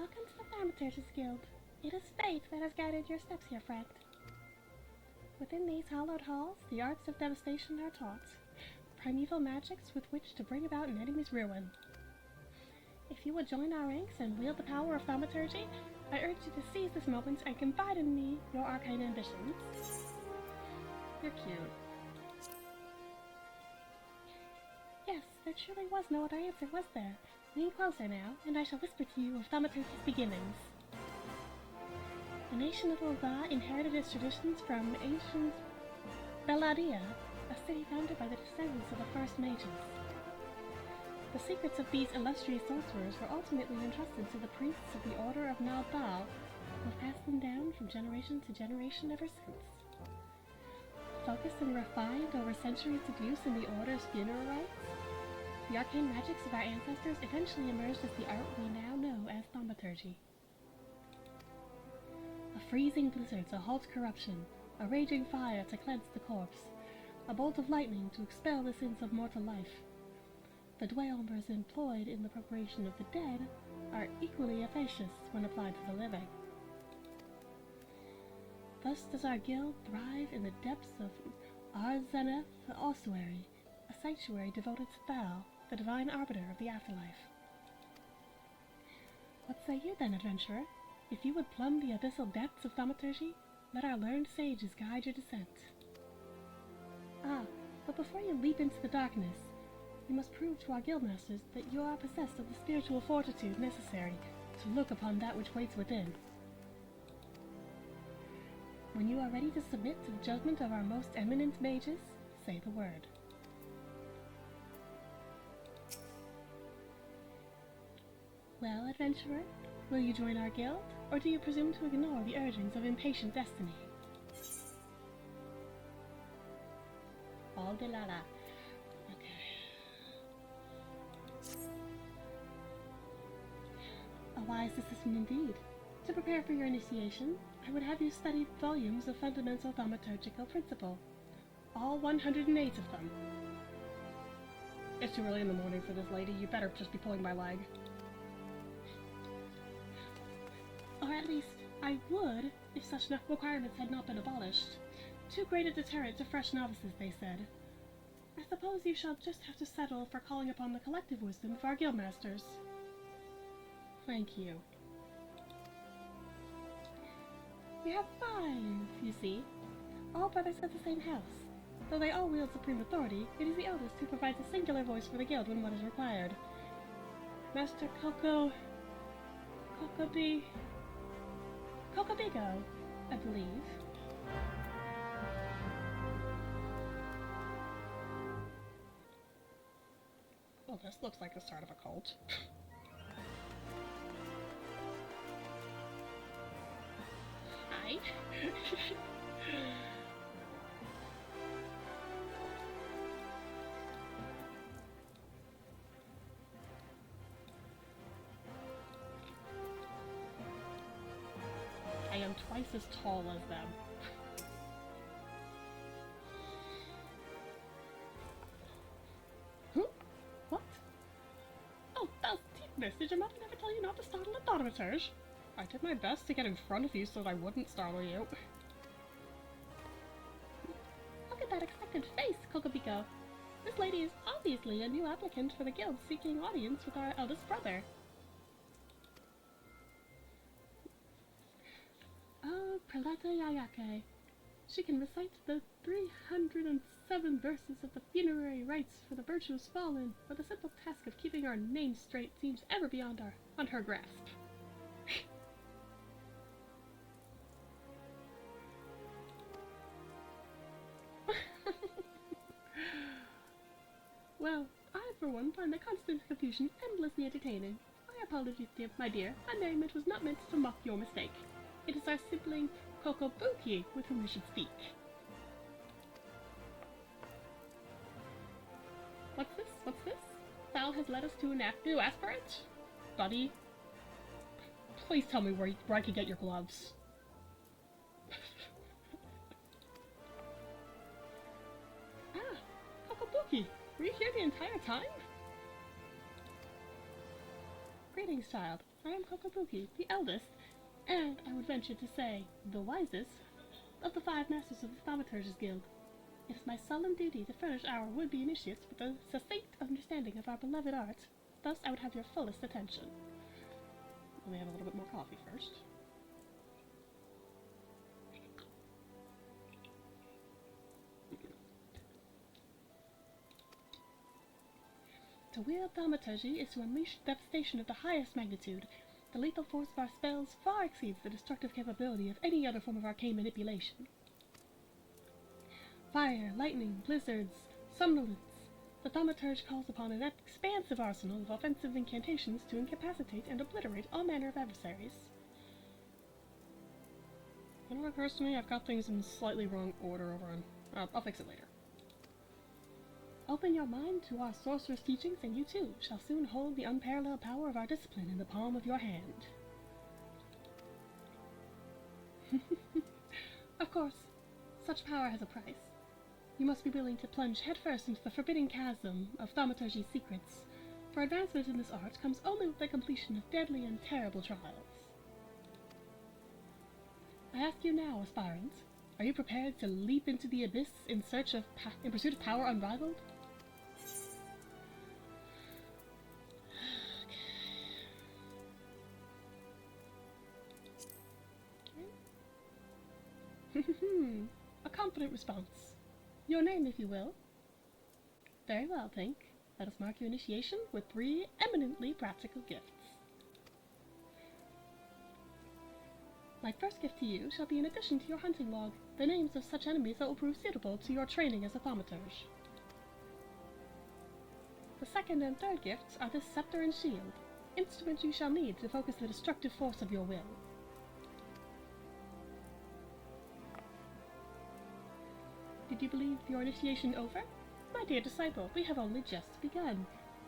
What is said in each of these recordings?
Welcome to the Thaumaturge's Guild. It is fate that has guided your steps here, friend. Within these hallowed halls, the arts of devastation are taught. Primeval magics with which to bring about an enemy's ruin. If you would join our ranks and wield the power of Thaumaturgy, I urge you to seize this moment and confide in me your arcane ambitions. You're cute. Yes, there truly was no other answer, was there? Lean closer now, and I shall whisper to you of Thaumaturge's beginnings. The nation of Ul'dah inherited its traditions from ancient Belladia, a city founded by the descendants of the first mages. The secrets of these illustrious sorcerers were ultimately entrusted to the priests of the Order of Nal'Thal, who have passed them down from generation to generation ever since. Focused and refined over centuries of use in the Order's funeral rites, the arcane magics of our ancestors eventually emerged as the art we now know as Thaumaturgy. A freezing blizzard to halt corruption, a raging fire to cleanse the corpse, a bolt of lightning to expel the sins of mortal life. The dweombers employed in the preparation of the dead are equally efficacious when applied to the living. Thus does our guild thrive in the depths of Arzaneth Ossuary, a sanctuary devoted to Thal, the divine arbiter of the afterlife. What say you then, adventurer? If you would plumb the abyssal depths of Thaumaturgy, let our learned sages guide your descent. Ah, but before you leap into the darkness, you must prove to our guildmasters that you are possessed of the spiritual fortitude necessary to look upon that which waits within. When you are ready to submit to the judgment of our most eminent mages, say the word. Well, adventurer, will you join our guild, or do you presume to ignore the urgings of impatient destiny? All de la la. Okay. A wise decision indeed. To prepare for your initiation, I would have you study volumes of fundamental thaumaturgical principle. All 108 of them. It's too early in the morning for this lady. You better just be pulling my leg. Or at least, I would, if such requirements had not been abolished. Too great a deterrent to fresh novices, they said. I suppose you shall just have to settle for calling upon the collective wisdom of our guildmasters. Thank you. We have 5, you see, all brothers of the same house. Though they all wield supreme authority, it is the eldest who provides a singular voice for the guild when one is required. Master Kokobigo, I believe. Well, this looks like the start of a cult. Hi. I am twice as tall as them. Huh? What? Oh, that's Tinkness. Did your mother never tell you not to startle a Thaumaturge? I did my best to get in front of you so that I wouldn't startle you. Look at that expectant face, Kokobico. This lady is obviously a new applicant for the guild seeking audience with our eldest brother. Oh, Prelata Yayake. She can recite the 307 verses of the funerary rites for the virtuous fallen, but the simple task of keeping our names straight seems ever beyond her grasp. Well, I, for one, find the constant confusion endlessly entertaining. My apologies, my dear. My merriment was not meant to mock your mistake. It is our sibling, Kokobuki, with whom we should speak. What's this? What's this? Thal has led us to a new aspirant? Buddy? Please tell me where I can get your gloves. Ah, Kokobuki! Were you here the entire time? Greetings, child. I am Kokobuki, the eldest, and I would venture to say, the wisest, of the 5 masters of the Thaumaturge's Guild. It is my solemn duty to furnish our would-be initiates with a succinct understanding of our beloved art. Thus, I would have your fullest attention. Let me have a little bit more coffee first. To wield Thaumaturge is to unleash devastation of the highest magnitude. The lethal force of our spells far exceeds the destructive capability of any other form of arcane manipulation. Fire, lightning, blizzards, somnolence. The Thaumaturge calls upon an expansive arsenal of offensive incantations to incapacitate and obliterate all manner of adversaries. You know what occurs to me? I've got things in slightly wrong order over on... I'll fix it later. Open your mind to our sorcerer's teachings, and you too shall soon hold the unparalleled power of our discipline in the palm of your hand. Of course, such power has a price. You must be willing to plunge headfirst into the forbidding chasm of Thaumaturge's secrets, for advancement in this art comes only with the completion of deadly and terrible trials. I ask you now, aspirant, are you prepared to leap into the abyss in pursuit of power unrivaled? A confident response. Your name, if you will. Very well, Tink. Let us mark your initiation with 3 eminently practical gifts. My first gift to you shall be in addition to your hunting log, the names of such enemies that will prove suitable to your training as a Thaumaturge. The second and third gifts are this scepter and shield, instruments you shall need to focus the destructive force of your will. Did you believe your initiation over? My dear disciple, we have only just begun.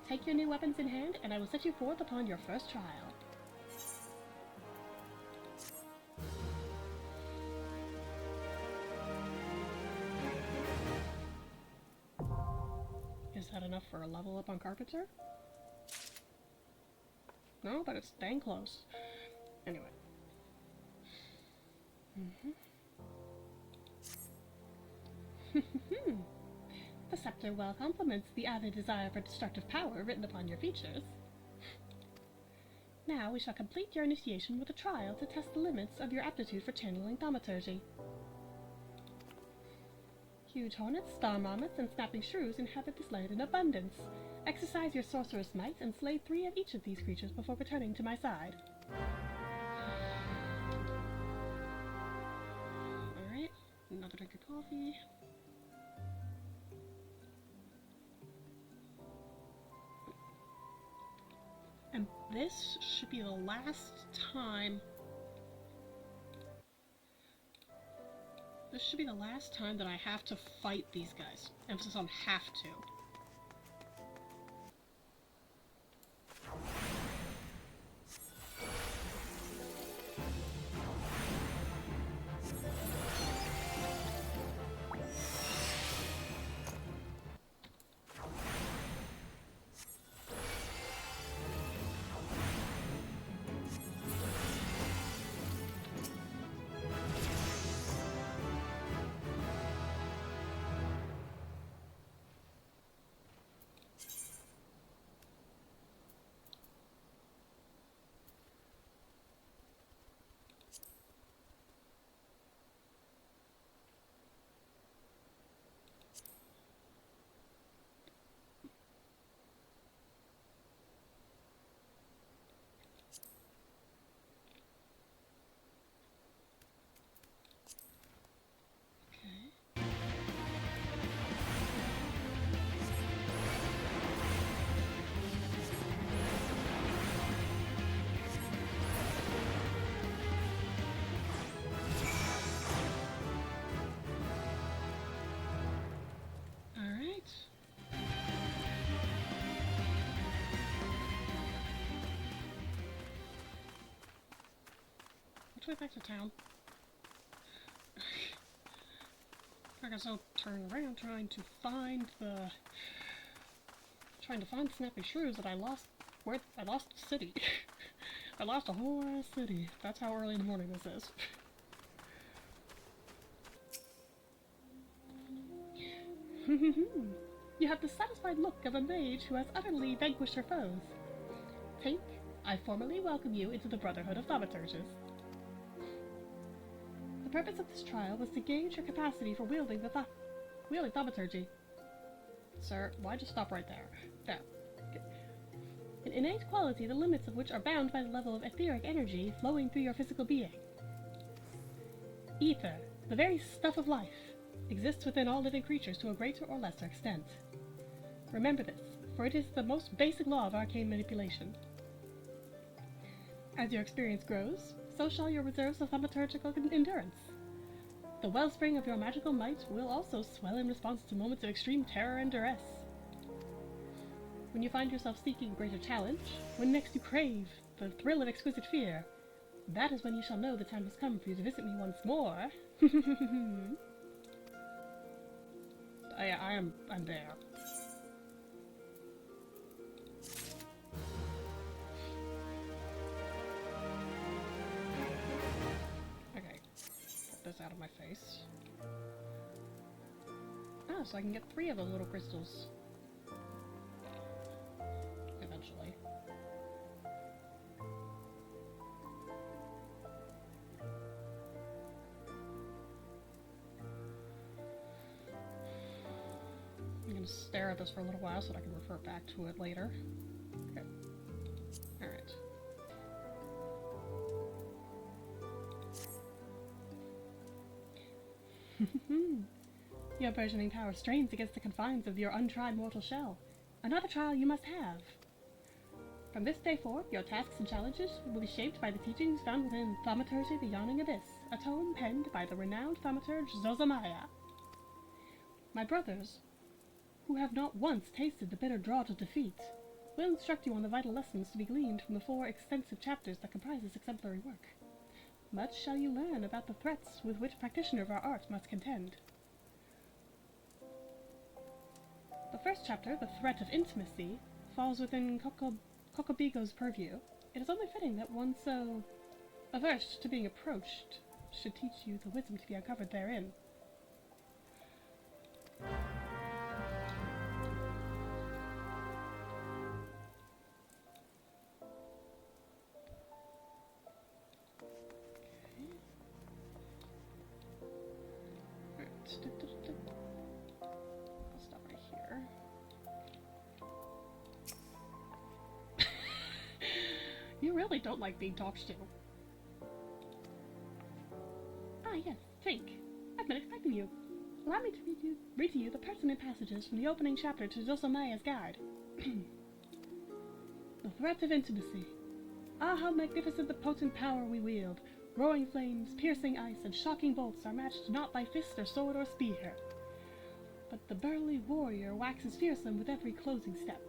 Take your new weapons in hand, and I will set you forth upon your first trial. Is that enough for a level up on Carpenter? No, but it's dang close. Anyway. The scepter well complements the avid desire for destructive power written upon your features. Now we shall complete your initiation with a trial to test the limits of your aptitude for channeling Thaumaturge. Huge hornets, star marmots, and snapping shrews inhabit this land in abundance. Exercise your sorceress might and slay 3 of each of these creatures before returning to my side. Alright, another drink of coffee. And this should be the last time... This should be the last time that I have to fight these guys. Emphasis on have to. Which way back to town? I guess I'll turn around trying to find the snappy shrews that I lost Where? I lost the city. I lost a whole ass city. That's how early in the morning this is. You have the satisfied look of a mage who has utterly vanquished her foes. Tink, I formally welcome you into the Brotherhood of Thaumaturges. The purpose of this trial was to gauge your capacity for wielding thaumaturgy. Sir, why just stop right there? There. An innate quality, the limits of which are bound by the level of etheric energy flowing through your physical being. Ether, the very stuff of life, exists within all living creatures to a greater or lesser extent. Remember this, for it is the most basic law of arcane manipulation. As your experience grows, so shall your reserves of thaumaturgical endurance. The wellspring of your magical might will also swell in response to moments of extreme terror and duress. When you find yourself seeking greater challenge, when next you crave the thrill of exquisite fear, that is when you shall know the time has come for you to visit me once more. I'm there. Okay, get this out of my face. Oh, so I can get 3 of those little crystals. Eventually. I'm gonna stare at this for a little while so that I can refer back to it later. Okay. Alright. Your burgeoning power strains against the confines of your untried mortal shell. Another trial you must have. From this day forth, your tasks and challenges will be shaped by the teachings found within Thaumaturge the Yawning Abyss, a tome penned by the renowned Thaumaturge Zozamaya. My brothers, who have not once tasted the bitter draught of defeat, will instruct you on the vital lessons to be gleaned from the 4 extensive chapters that comprise this exemplary work. Much shall you learn about the threats with which practitioner of our art must contend. The first chapter, The Threat of Intimacy, falls within Kokobigo's purview. It is only fitting that one so averse to being approached should teach you the wisdom to be uncovered therein. I'll stop right here. You really don't like being talked to. Ah, yes, Tink. I've been expecting you. Allow me to read to you the pertinent passages from the opening chapter to Zosamaya's Guide. The Threat of Intimacy. Ah, how magnificent the potent power we wield! Roaring flames, piercing ice, and shocking bolts are matched not by fist or sword or spear. But the burly warrior waxes fearsome with every closing step.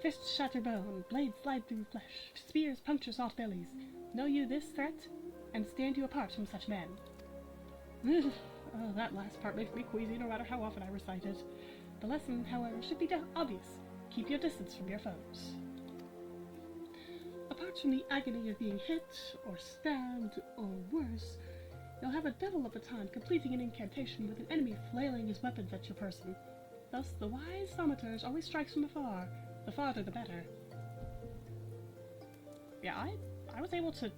Fists shatter bone, blades slide through flesh, spears puncture soft bellies. Know you this threat? And stand you apart from such men. Oh, that last part makes me queasy no matter how often I recite it. The lesson, however, should be obvious. Keep your distance from your foes. Apart from the agony of being hit, or stabbed, or worse, you'll have a devil of a time completing an incantation with an enemy flailing his weapons at your person. Thus, the wise thaumaturge always strikes from afar. The farther the better. Yeah, I was able to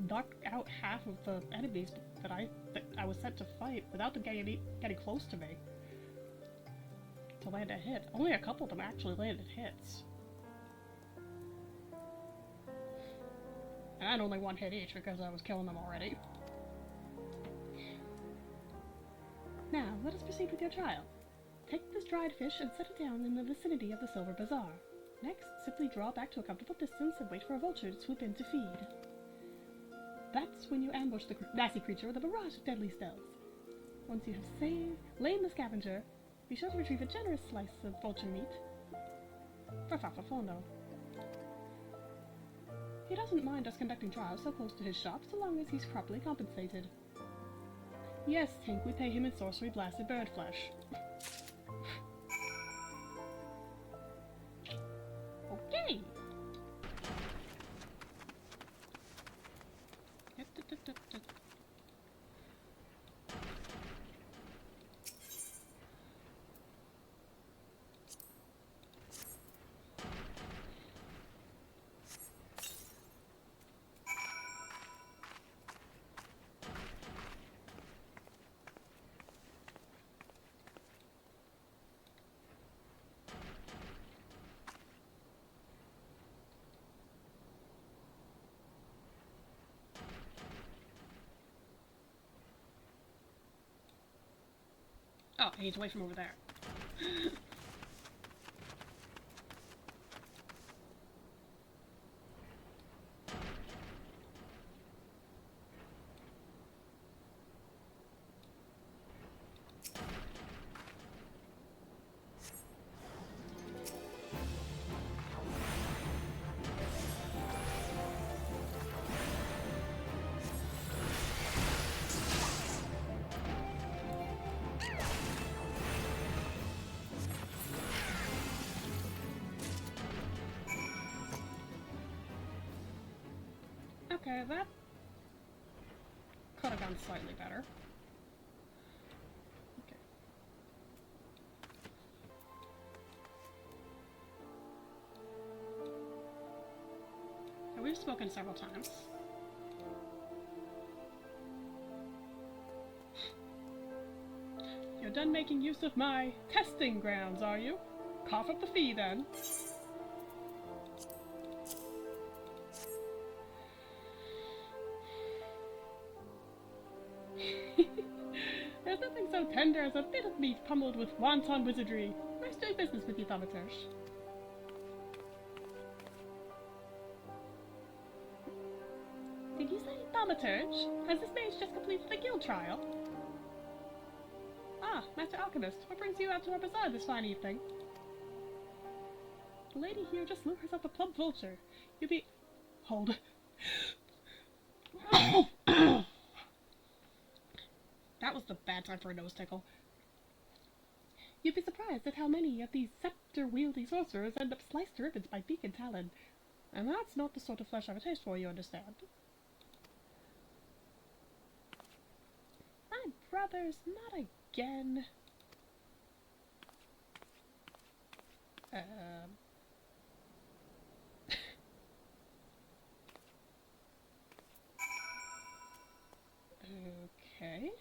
knock out half of the enemies that I was sent to fight without them getting close to me to land a hit. Only a couple of them actually landed hits. And only 1 hit each because I was killing them already. Now, let us proceed with your trial. Take this dried fish and set it down in the vicinity of the Silver Bazaar. Next, simply draw back to a comfortable distance and wait for a vulture to swoop in to feed. That's when you ambush the nasty creature with a barrage of deadly spells. Once you have lain the scavenger, be sure to retrieve a generous slice of vulture meat for Fafafono. He doesn't mind us conducting trials so close to his shop, so long as he's properly compensated. Yes, Tink, we pay him in sorcery-blasted bird flesh. Okay! Oh, he's away from over there. Okay, that could have gone slightly better. Okay. Now, we've spoken several times. You're done making use of my testing grounds, are you? Cough up the fee, then. There's nothing so tender as a bit of meat pummeled with wanton wizardry. Nice doing business with you, Thaumaturge. Did you say Thaumaturge? Has this mage just completed the guild trial? Ah, Master Alchemist, what brings you out to our bazaar this fine evening? The lady here just slew herself a plump vulture. You'd be... Hold. That was the bad time for a nose tickle. You'd be surprised at how many of these scepter-wielding sorcerers end up sliced to ribbons by beak and talon. And that's not the sort of flesh I have a taste for, you understand. My brothers, not again. Okay.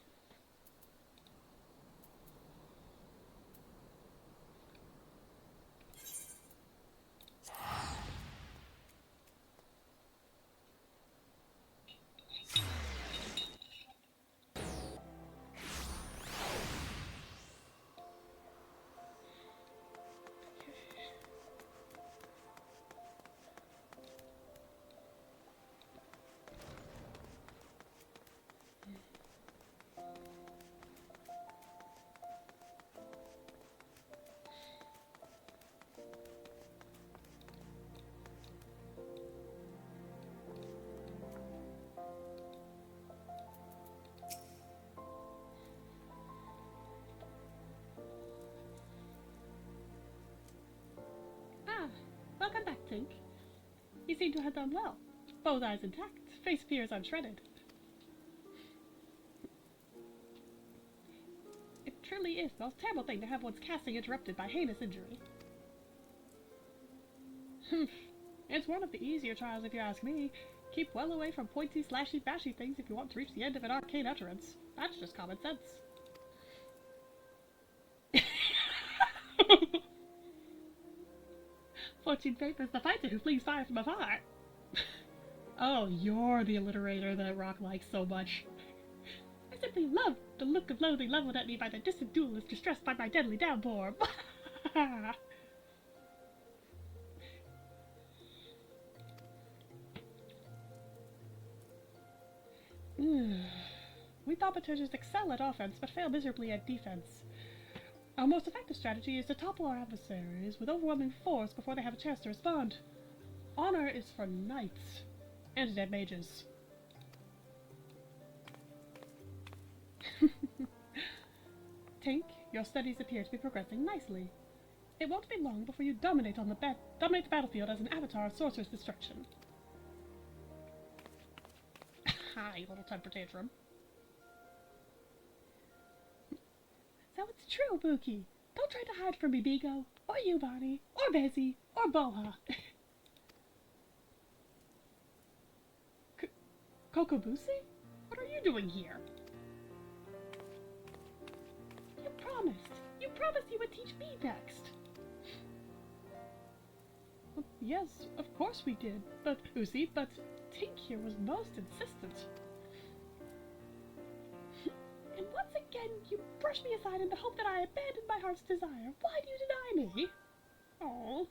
Welcome back, Tink. You seem to have done well. Both eyes intact, face appears unshredded. It truly is the most terrible thing to have one's casting interrupted by heinous injury. It's one of the easier trials if you ask me. Keep well away from pointy, slashy, bashy things if you want to reach the end of an arcane utterance. That's just common sense. Fortune favors the fighter who flees fire from afar. Oh, you're the alliterator that Rock likes so much. I simply love the look of loathing leveled at me by the distant duelist distressed by my deadly downpour. We Thaumaturges excel at offense, but fail miserably at defense. Our most effective strategy is to topple our adversaries with overwhelming force before they have a chance to respond. Honor is for knights and dead mages. Tink, your studies appear to be progressing nicely. It won't be long before you dominate the battlefield as an avatar of sorcerer's destruction. Ha, you little temper tantrum. So it's true, Buki. Don't try to hide from me, Bigo, or you, Bonnie, or Bezzy, or Boha. Kokobusi? What are you doing here? You promised you would teach me next. Well, yes, of course we did, but Tink here was most insistent. And what's Again, you brush me aside in the hope that I abandon my heart's desire. Why do you deny me? Oh.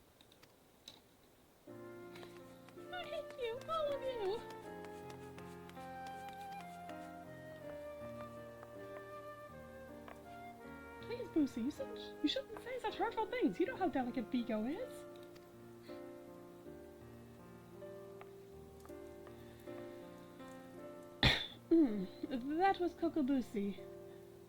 I hate you, all of you. Please, Boosie, you shouldn't say such hurtful things. You know how delicate Vigo is. That was Kokobusi,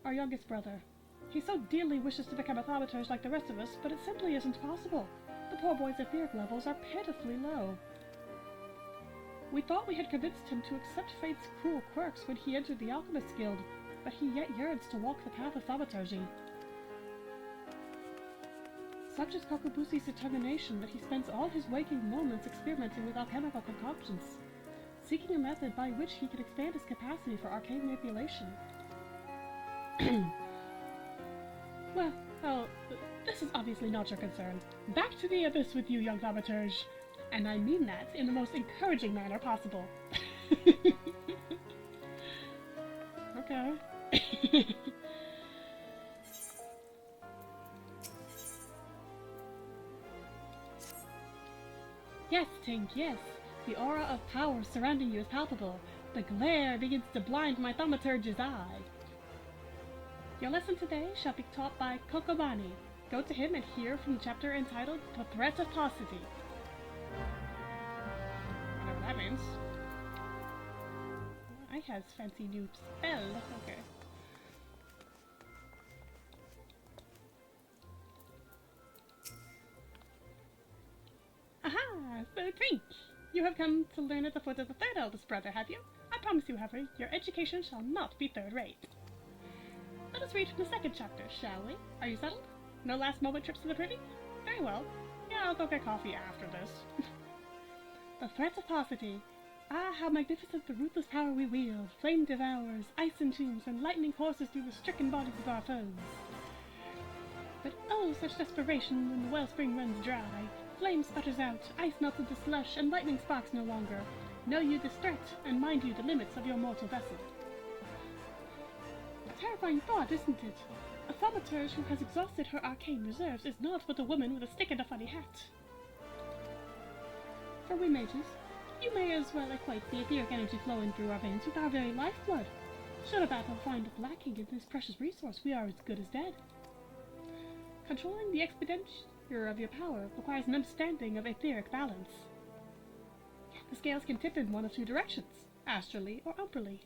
our youngest brother. He so dearly wishes to become a Thaumaturge like the rest of us, but it simply isn't possible. The poor boy's etheric levels are pitifully low. We thought we had convinced him to accept fate's cruel quirks when he entered the Alchemist's Guild, but he yet yearns to walk the path of Thaumaturgy. Such is Kokobusi's determination that he spends all his waking moments experimenting with alchemical concoctions, seeking a method by which he can expand his capacity for arcane manipulation. Well, this is obviously not your concern. Back to the abyss with you, young Thaumaturge. And I mean that in the most encouraging manner possible. Okay. Yes, Tink, yes. The aura of power surrounding you is palpable. The glare begins to blind my Thaumaturge's eye. Your lesson today shall be taught by Kokobani. Go to him and hear from the chapter entitled The Threat of Paucity. Whatever that means. I has fancy new spell. Okay. Aha! So Tink! You have come to learn at the foot of the third eldest brother, have you? I promise you, however, your education shall not be third-rate. Let us read from the second chapter, shall we? Are you settled? No last-moment trips to the privy? Very well. Yeah, I'll go get coffee after this. The threat of paucity. Ah, how magnificent the ruthless power we wield. Flame devours, ice entombs, and lightning courses through the stricken bodies of our foes. But oh, such desperation when the wellspring runs dry. Flame sputters out, ice melts into slush, and lightning sparks no longer. Know you this threat, and mind you the limits of your mortal vessel. A terrifying thought, isn't it? A Thaumaturge who has exhausted her arcane reserves is not but a woman with a stick and a funny hat. For we mages, you may as well equate the etheric energy flowing through our veins with our very lifeblood. Should a battle find it lacking in this precious resource, we are as good as dead. Controlling the expenditure of your power requires an understanding of etheric balance. The scales can tip in one of two directions, astrally or umbrally.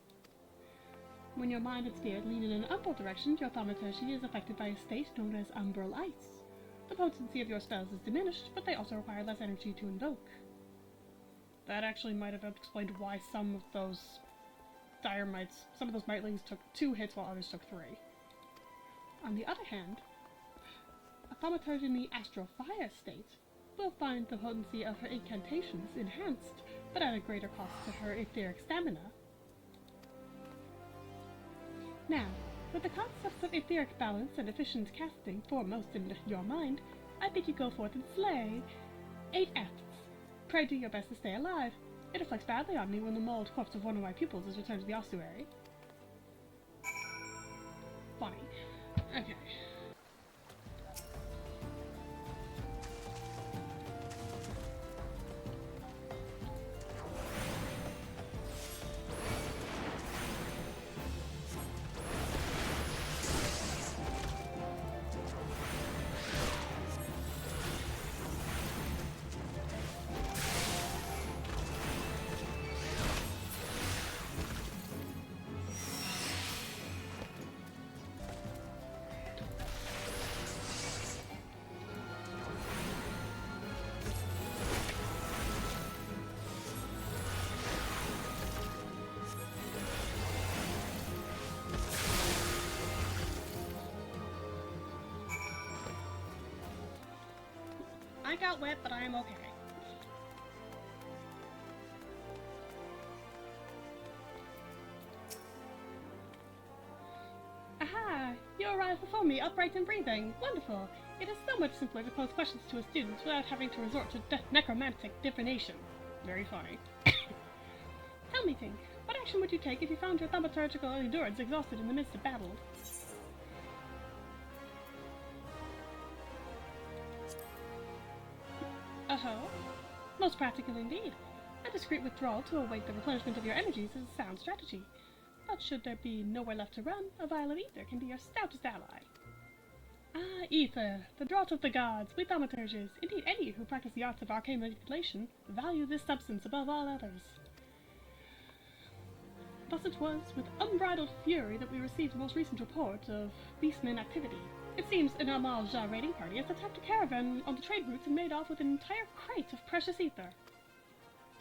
When your mind and spirit lean in an umbral direction, your thaumaturgy is affected by a state known as umbral ice. The potency of your spells is diminished, but they also require less energy to invoke. That actually might have explained why some of those Mightlings took 2 hits while others took 3. On the other hand, a thaumaturge in the astral fire state will find the potency of her incantations enhanced, but at a greater cost to her etheric stamina. Now, with the concepts of etheric balance and efficient casting foremost in your mind, I bid you go forth and slay 8 efts. Pray do your best to stay alive. It reflects badly on me when the mauled corpse of one of my pupils is returned to the ossuary. Funny. Okay. I got wet, but I am okay. Aha! You arrive before me, upright and breathing. Wonderful! It is so much simpler to pose questions to a student without having to resort to necromantic divination. Very funny. Tell me, Tink, what action would you take if you found your thaumaturgical endurance exhausted in the midst of battle? Most practical indeed. A discreet withdrawal to await the replenishment of your energies is a sound strategy. But should there be nowhere left to run, a vial of ether can be your stoutest ally. Ah, ether, the draught of the gods, we thaumaturges, indeed any who practice the arts of arcane manipulation, value this substance above all others. Thus it was with unbridled fury that we received the most recent report of beastmen activity. It seems an Amalja raiding party has attacked a caravan on the trade routes and made off with an entire crate of precious ether.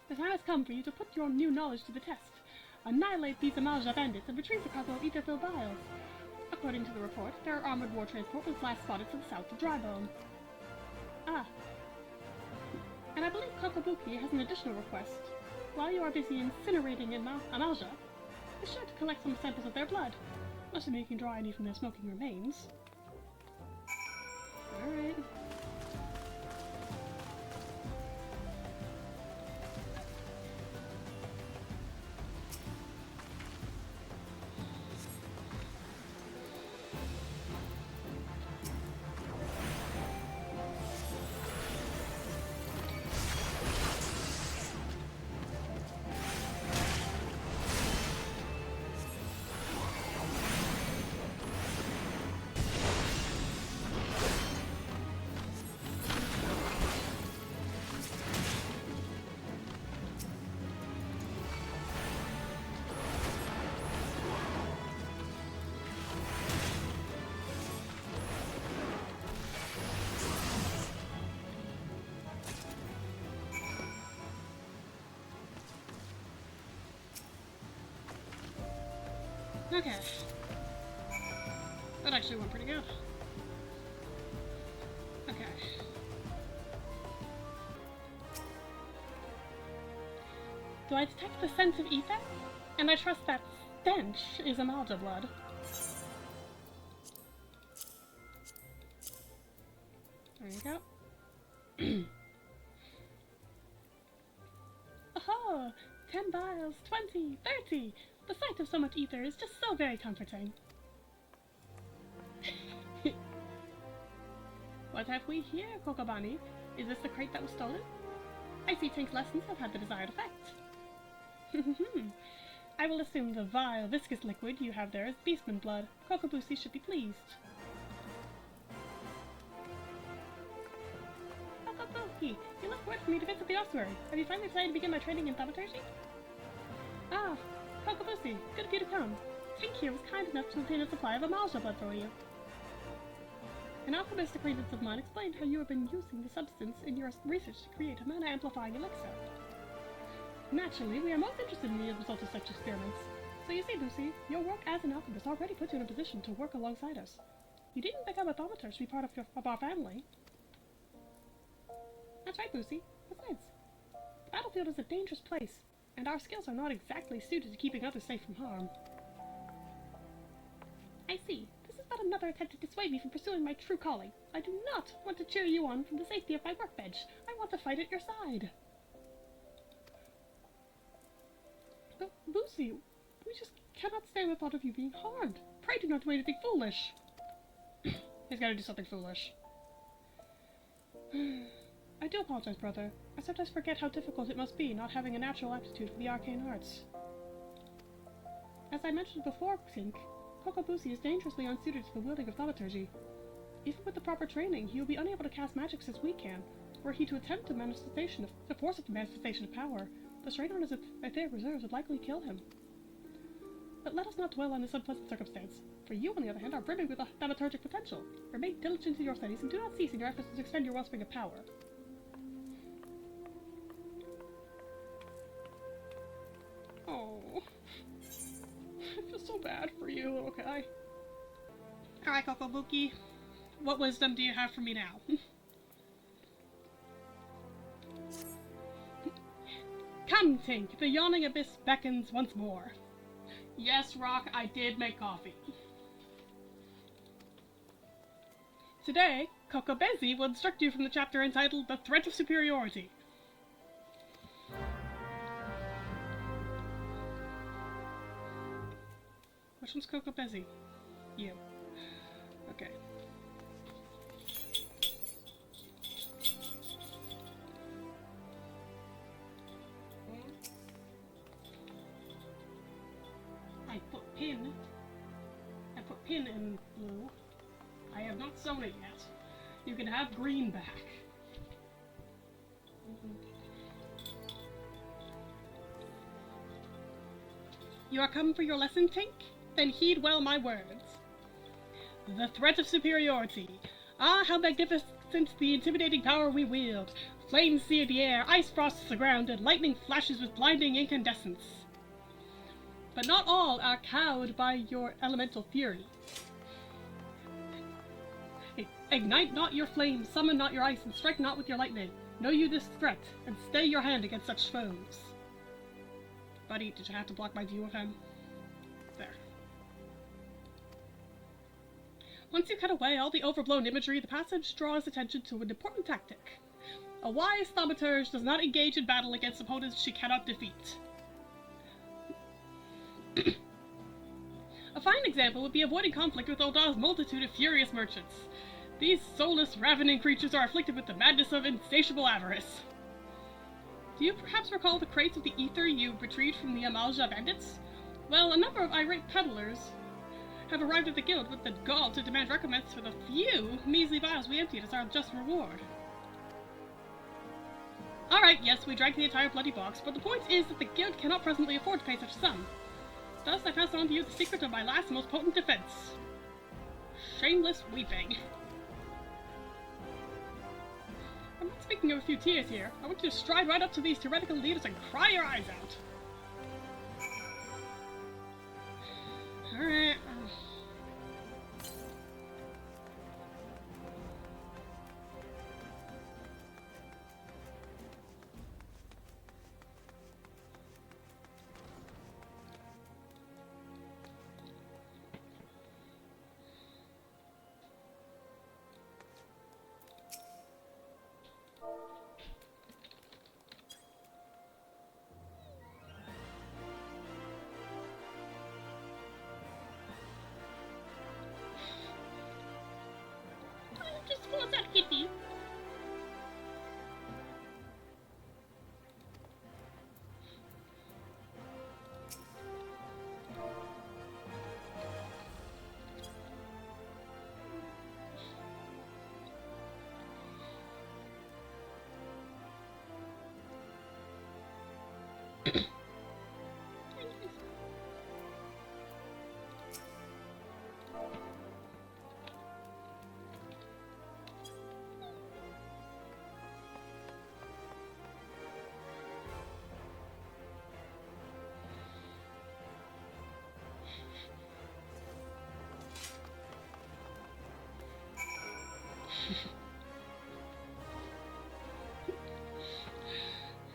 The time has come for you to put your new knowledge to the test. Annihilate these Amalja bandits and retrieve the cargo of ether-filled vials. According to the report, their armored war transport was last spotted to the south of Drybone. Ah. And I believe Kokobuki has an additional request. While you are busy incinerating Amalja, be sure to collect some samples of their blood. Must be making draw any from their smoking remains. Alright. Okay. That actually went pretty good. Okay. Do I detect the sense of ether? And I trust that stench is Amalja blood. There you go. Aha! 10 vials, 20, 30! The sight of so much ether is just so very comforting. What have we here, Kokobani? Is this the crate that was stolen? I see Tink's lessons have had the desired effect. I will assume the vile, viscous liquid you have there is beastman blood. Kokobusi should be pleased. Kokobuki, you left word for me to visit the ossuary. Have you finally decided to begin my training in Thaumaturge? Ah, Kokobusi, good of you to come. Tink here was kind enough to obtain a supply of Amalja blood for you. An alchemist acquaintance of mine explained how you have been using the substance in your research to create a mana-amplifying elixir. Naturally, we are most interested in the results of such experiments. So you see, Lucy, your work as an alchemist already puts you in a position to work alongside us. You didn't become a Thaumaturge to be part of our family. That's right, Lucy. Besides, the battlefield is a dangerous place, and our skills are not exactly suited to keeping others safe from harm. I see. This is but another attempt to dissuade me from pursuing my true calling. I do not want to cheer you on from the safety of my workbench. I want to fight at your side. But, Lucy, we just cannot stand the thought of you being harmed. Pray do not do anything foolish. He's got to do something foolish. I do apologize, brother. I sometimes forget how difficult it must be not having a natural aptitude for the arcane arts. As I mentioned before, Tink, Kokobusi is dangerously unsuited to the wielding of thaumaturgy. Even with the proper training, he will be unable to cast magics as we can. Were he to attempt the force of the manifestation of power, the strain on his etheric reserves would likely kill him. But let us not dwell on this unpleasant circumstance, for you, on the other hand, are brimming with thaumaturgic potential. Remain diligent in your studies and do not cease in your efforts to extend your wellspring of power. Oh, I feel so bad for you, little guy. Alright, Kokobuki, what wisdom do you have for me now? Come, Tink, the yawning abyss beckons once more. Yes, Rock, I did make coffee. Today, Kokobezi will instruct you from the chapter entitled The Threat of Superiority. Which one's Kokobezi? You. Okay. pin. I put pin in blue. I have not sewn it yet. You can have green back. You are come for your lesson, Tink? Then heed well my words. The threat of superiority. Ah, how magnificent the intimidating power we wield. Flames sear the air, ice frosts the ground, and lightning flashes with blinding incandescence. But not all are cowed by your elemental fury. Ignite not your flames, summon not your ice, and strike not with your lightning. Know you this threat, and stay your hand against such foes. Buddy, did you have to block my view of him? There. Once you cut away all the overblown imagery, the passage draws attention to an important tactic. A wise Thaumaturge does not engage in battle against opponents she cannot defeat. A fine example would be avoiding conflict with Ulda's multitude of furious merchants. These soulless, ravening creatures are afflicted with the madness of insatiable avarice. Do you perhaps recall the crates of the ether you retrieved from the Amalja bandits? Well, a number of irate peddlers have arrived at the guild with the gall to demand recompense for the few measly vials we emptied as our just reward. Alright, yes, we drank the entire bloody box, but the point is that the guild cannot presently afford to pay such a sum. Thus, I pass on to you the secret of my last most potent defense. Shameless weeping. I'm not speaking of a few tears here. I want you to stride right up to these heretical leaders and cry your eyes out. Alright. Just pull that kitty.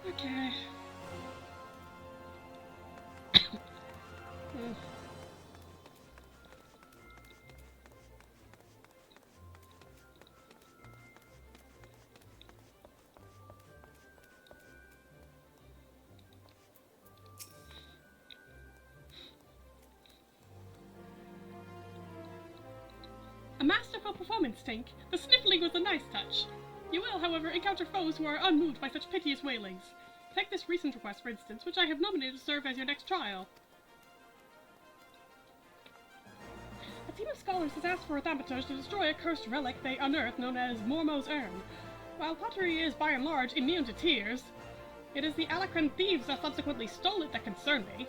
Okay. A masterful performance, Tink. The sniffling was a nice touch. You will, however, encounter foes who are unmoved by such piteous wailings. Take this recent request, for instance, which I have nominated to serve as your next trial. A team of scholars has asked for a Thaumaturge to destroy a cursed relic they unearthed known as Mormo's Urn. While pottery is, by and large, immune to tears, it is the Alacran thieves that subsequently stole it that concern me.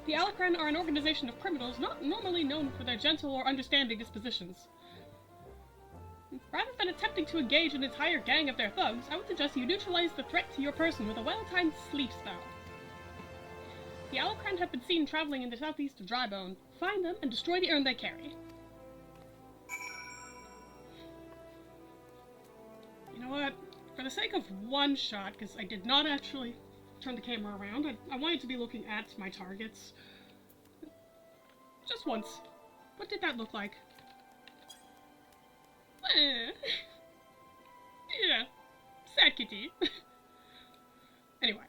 The Alacran are an organization of criminals not normally known for their gentle or understanding dispositions. Rather than attempting to engage an entire gang of their thugs, I would suggest you neutralize the threat to your person with a well-timed sleep spell. The Alacran have been seen traveling in the southeast of Drybone. Find them and destroy the urn they carry. You know what? For the sake of one shot, because I did not actually turn the camera around, I wanted to be looking at my targets. Just once. What did that look like? Yeah. Sad kitty. Anyway.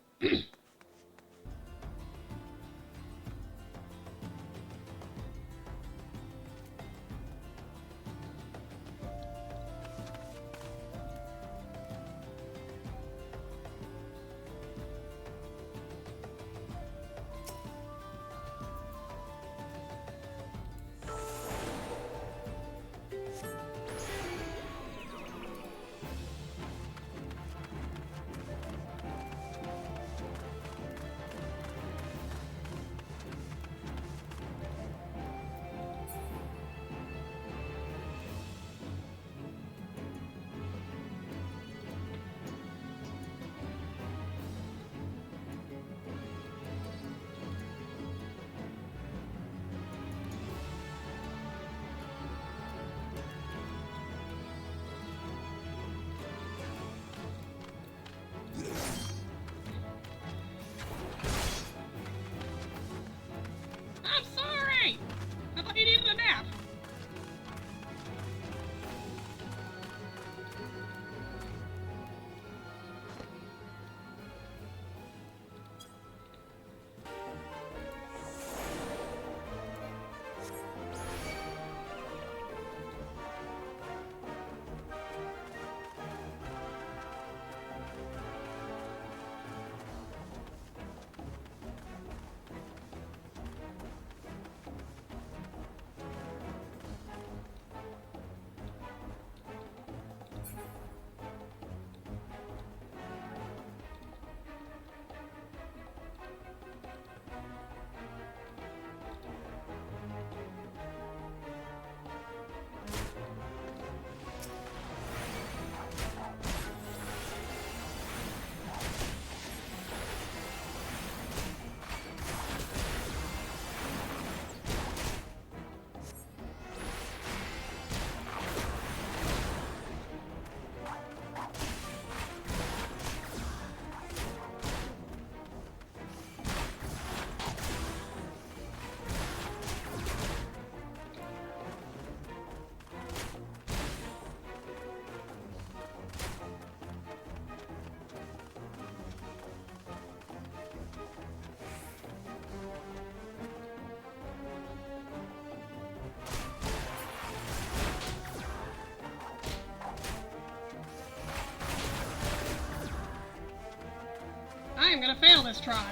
gonna fail this try.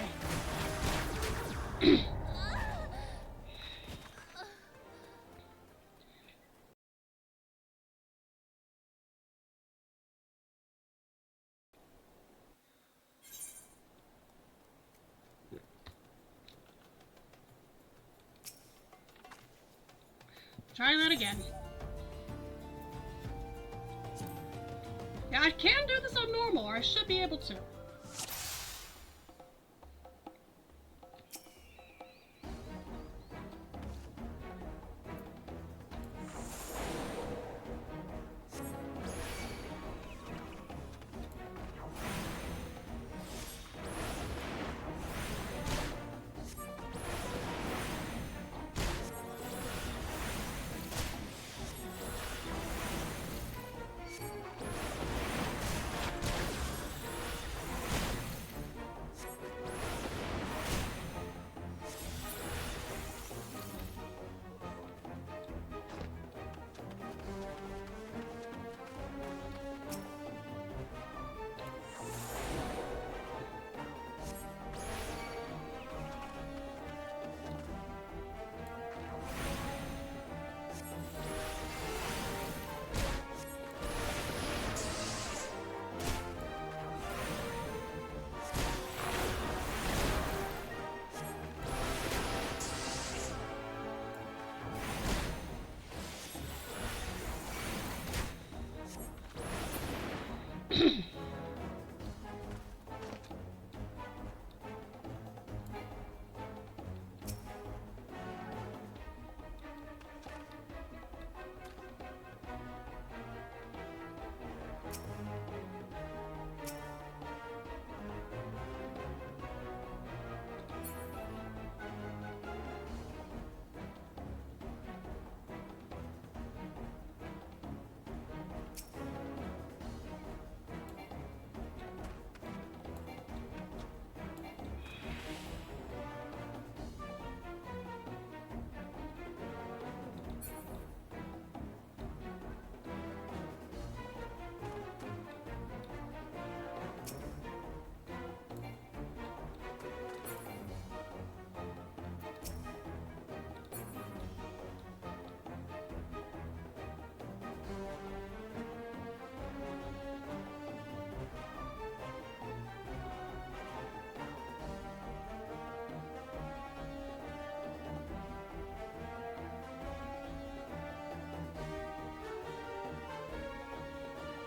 Try that again. Yeah, I can do this on normal, or I should be able to.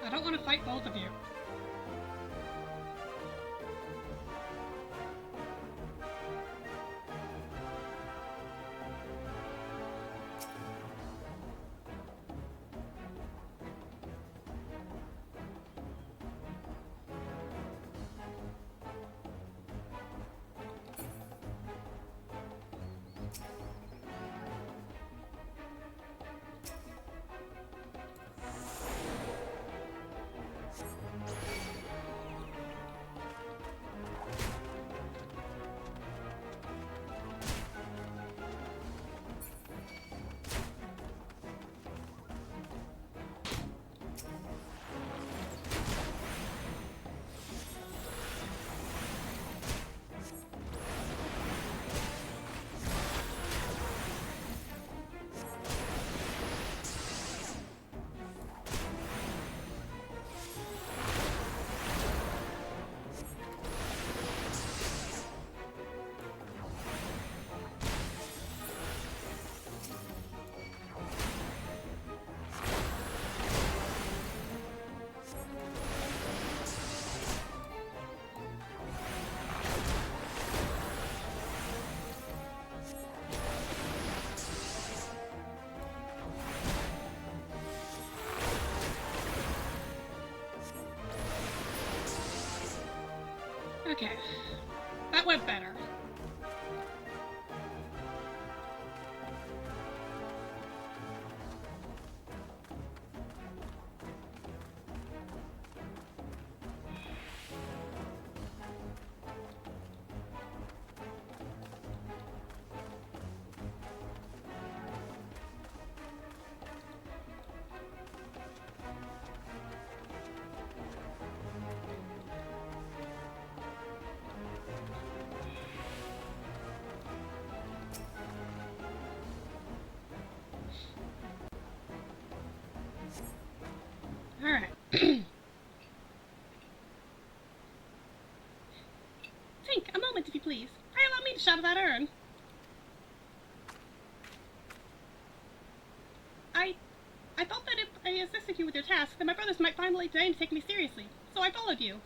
I don't want to fight both of you. Okay, that went better. Tink, a moment, if you please. Pray allow me to shadow that urn. I thought that if I assisted you with your task, then my brothers might find late today to take me seriously. So I followed you.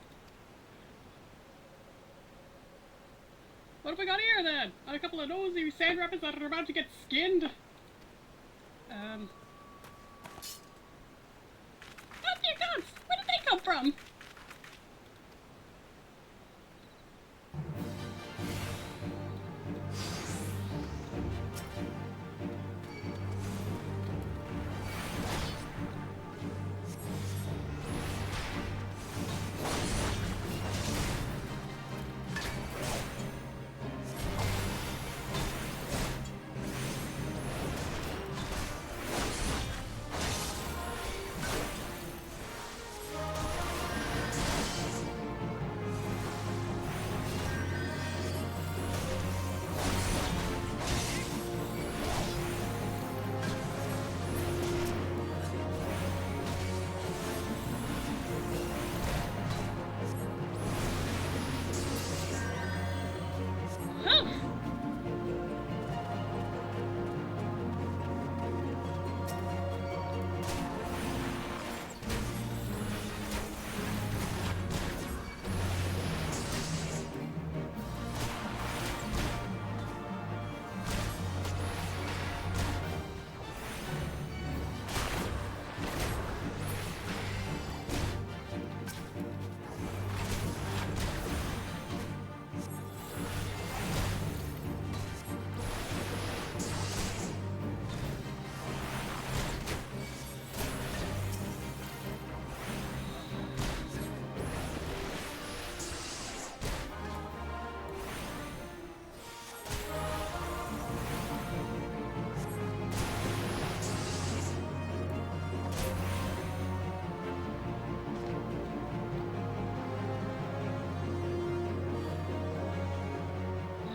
What have we got here, then? Are a couple of nosy sand rapids that are about to get skinned? Oh, dear gods! Where did they come from?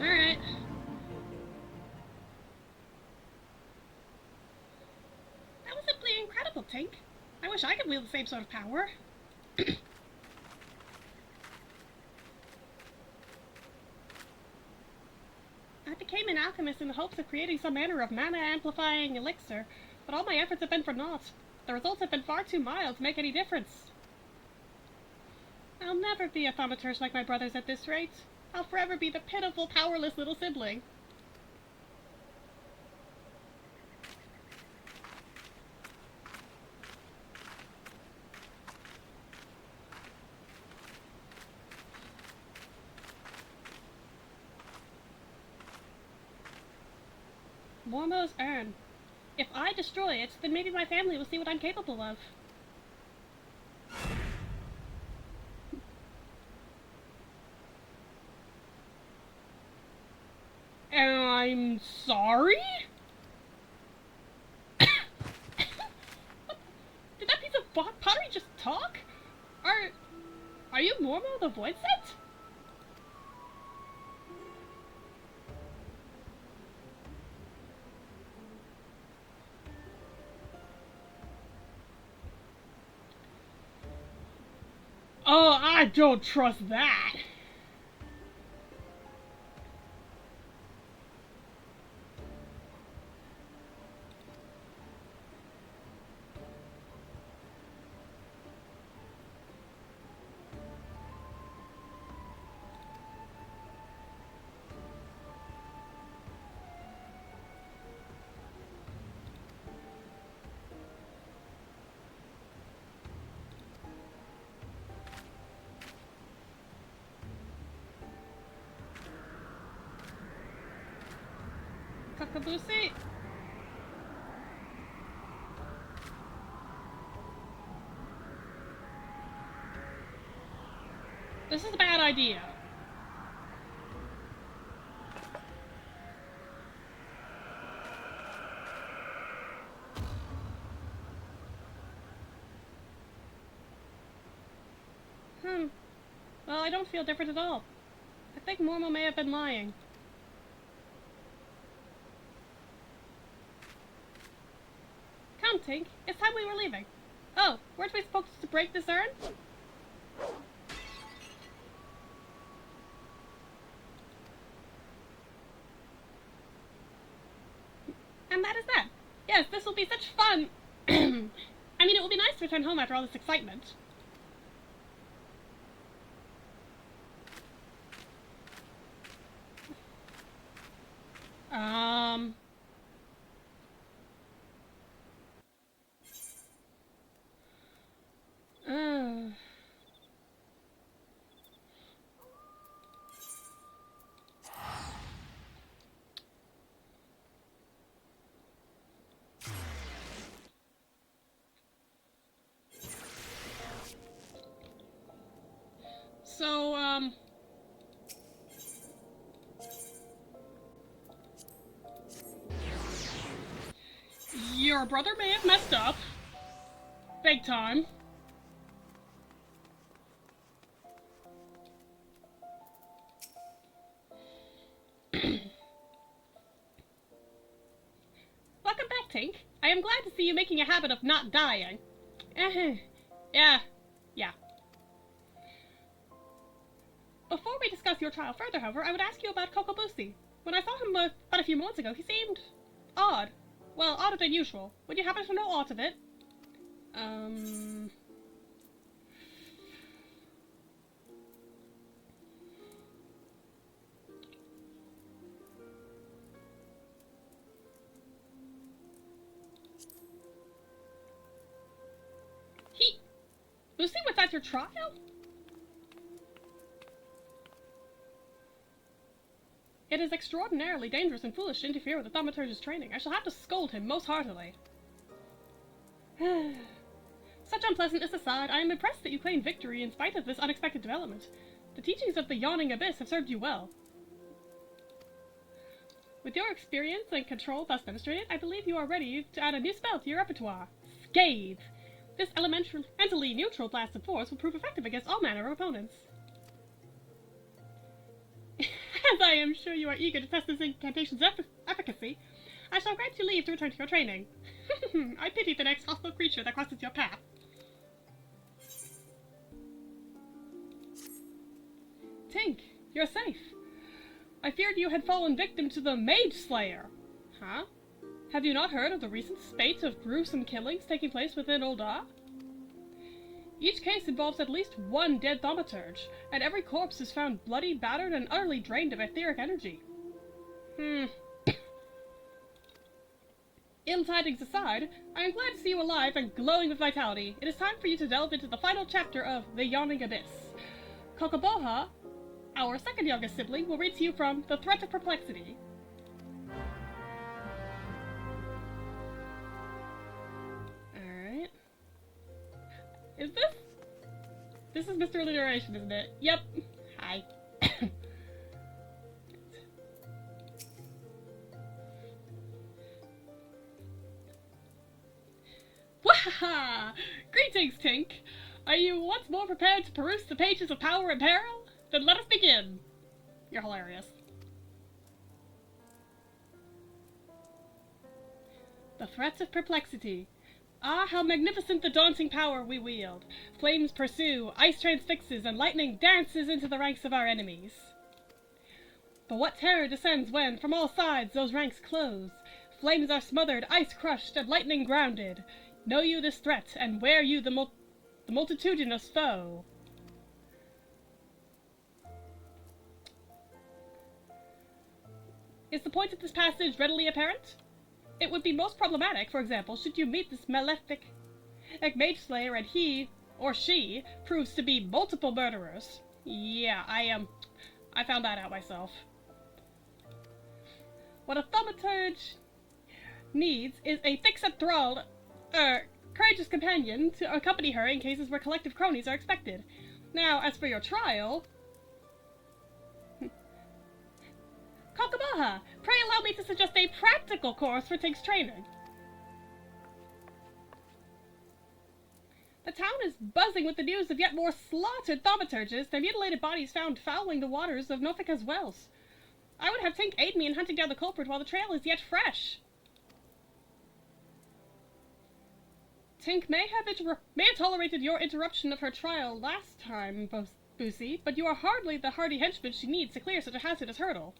Alright. That was simply incredible, Tink. I wish I could wield the same sort of power. I became an alchemist in the hopes of creating some manner of mana-amplifying elixir, but all my efforts have been for naught. The results have been far too mild to make any difference. I'll never be a thaumaturge like my brothers at this rate. I'll forever be the pitiful, powerless little sibling. Mormo's urn. If I destroy it, then maybe my family will see what I'm capable of. I'm sorry? Did that piece of pottery just talk? Are you Mormo the voice set? Oh, I don't trust that. Kakabusi? This is a bad idea. Well, I don't feel different at all. I think Mormo may have been lying. Come, Tink. It's time we were leaving. Oh, weren't we supposed to break this urn? sad is that? Yes, this will be such fun. I mean, it will be nice to return home after all this excitement. Um... Uh... So, your brother may have messed up. Big time. Welcome back, Tink. I am glad to see you making a habit of not dying. Yeah. Before we discuss your trial further, however, I would ask you about Kokobusi. When I saw him but a few moments ago, he seemed odd. Well, odder than usual. Would you happen to know aught of it? Lucy was at your trial? It is extraordinarily dangerous and foolish to interfere with the Thaumaturge's training. I shall have to scold him most heartily. Such unpleasantness aside, I am impressed that you claimed victory in spite of this unexpected development. The teachings of the Yawning Abyss have served you well. With your experience and control thus demonstrated, I believe you are ready to add a new spell to your repertoire. Scathe! This elementally neutral blast of force will prove effective against all manner of opponents. As I am sure you are eager to test this incantation's efficacy, I shall grant you leave to return to your training. I pity the next hostile creature that crosses your path. Tink, you're safe. I feared you had fallen victim to the Mage Slayer. Huh? Have you not heard of the recent spate of gruesome killings taking place within Ul'dah? Each case involves at least one dead Thaumaturge, and every corpse is found bloody, battered, and utterly drained of etheric energy. Ill tidings aside, I am glad to see you alive and glowing with vitality. It is time for you to delve into the final chapter of The Yawning Abyss. Kokoboha, our second youngest sibling, will read to you from The Threat of Perplexity. Alright. Is this? This is Mr. Alliteration, isn't it? Yep. Hi. Wahaha! Greetings, Tink! Are you once more prepared to peruse the pages of Power and Peril? Then let us begin! You're hilarious. The Threat of Perplexity. Ah, how magnificent the daunting power we wield! Flames pursue, ice transfixes, and lightning dances into the ranks of our enemies. But what terror descends when, from all sides, those ranks close? Flames are smothered, ice crushed, and lightning grounded. Know you this threat, and wear you the multitudinous foe. Is the point of this passage readily apparent? It would be most problematic, for example, should you meet this malefic mage slayer and he, or she, proves to be multiple murderers. Yeah, I found that out myself. What a Thaumaturge needs is a thick-set-thralled, courageous companion to accompany her in cases where collective cronies are expected. Now, as for your trial... Kokobaha, pray allow me to suggest a practical course for Tink's training. The town is buzzing with the news of yet more slaughtered Thaumaturges, their mutilated bodies found fouling the waters of Nofika's wells. I would have Tink aid me in hunting down the culprit while the trail is yet fresh. Tink may have tolerated your interruption of her trial last time, Boosie, but you are hardly the hardy henchman she needs to clear such a hazardous hurdle.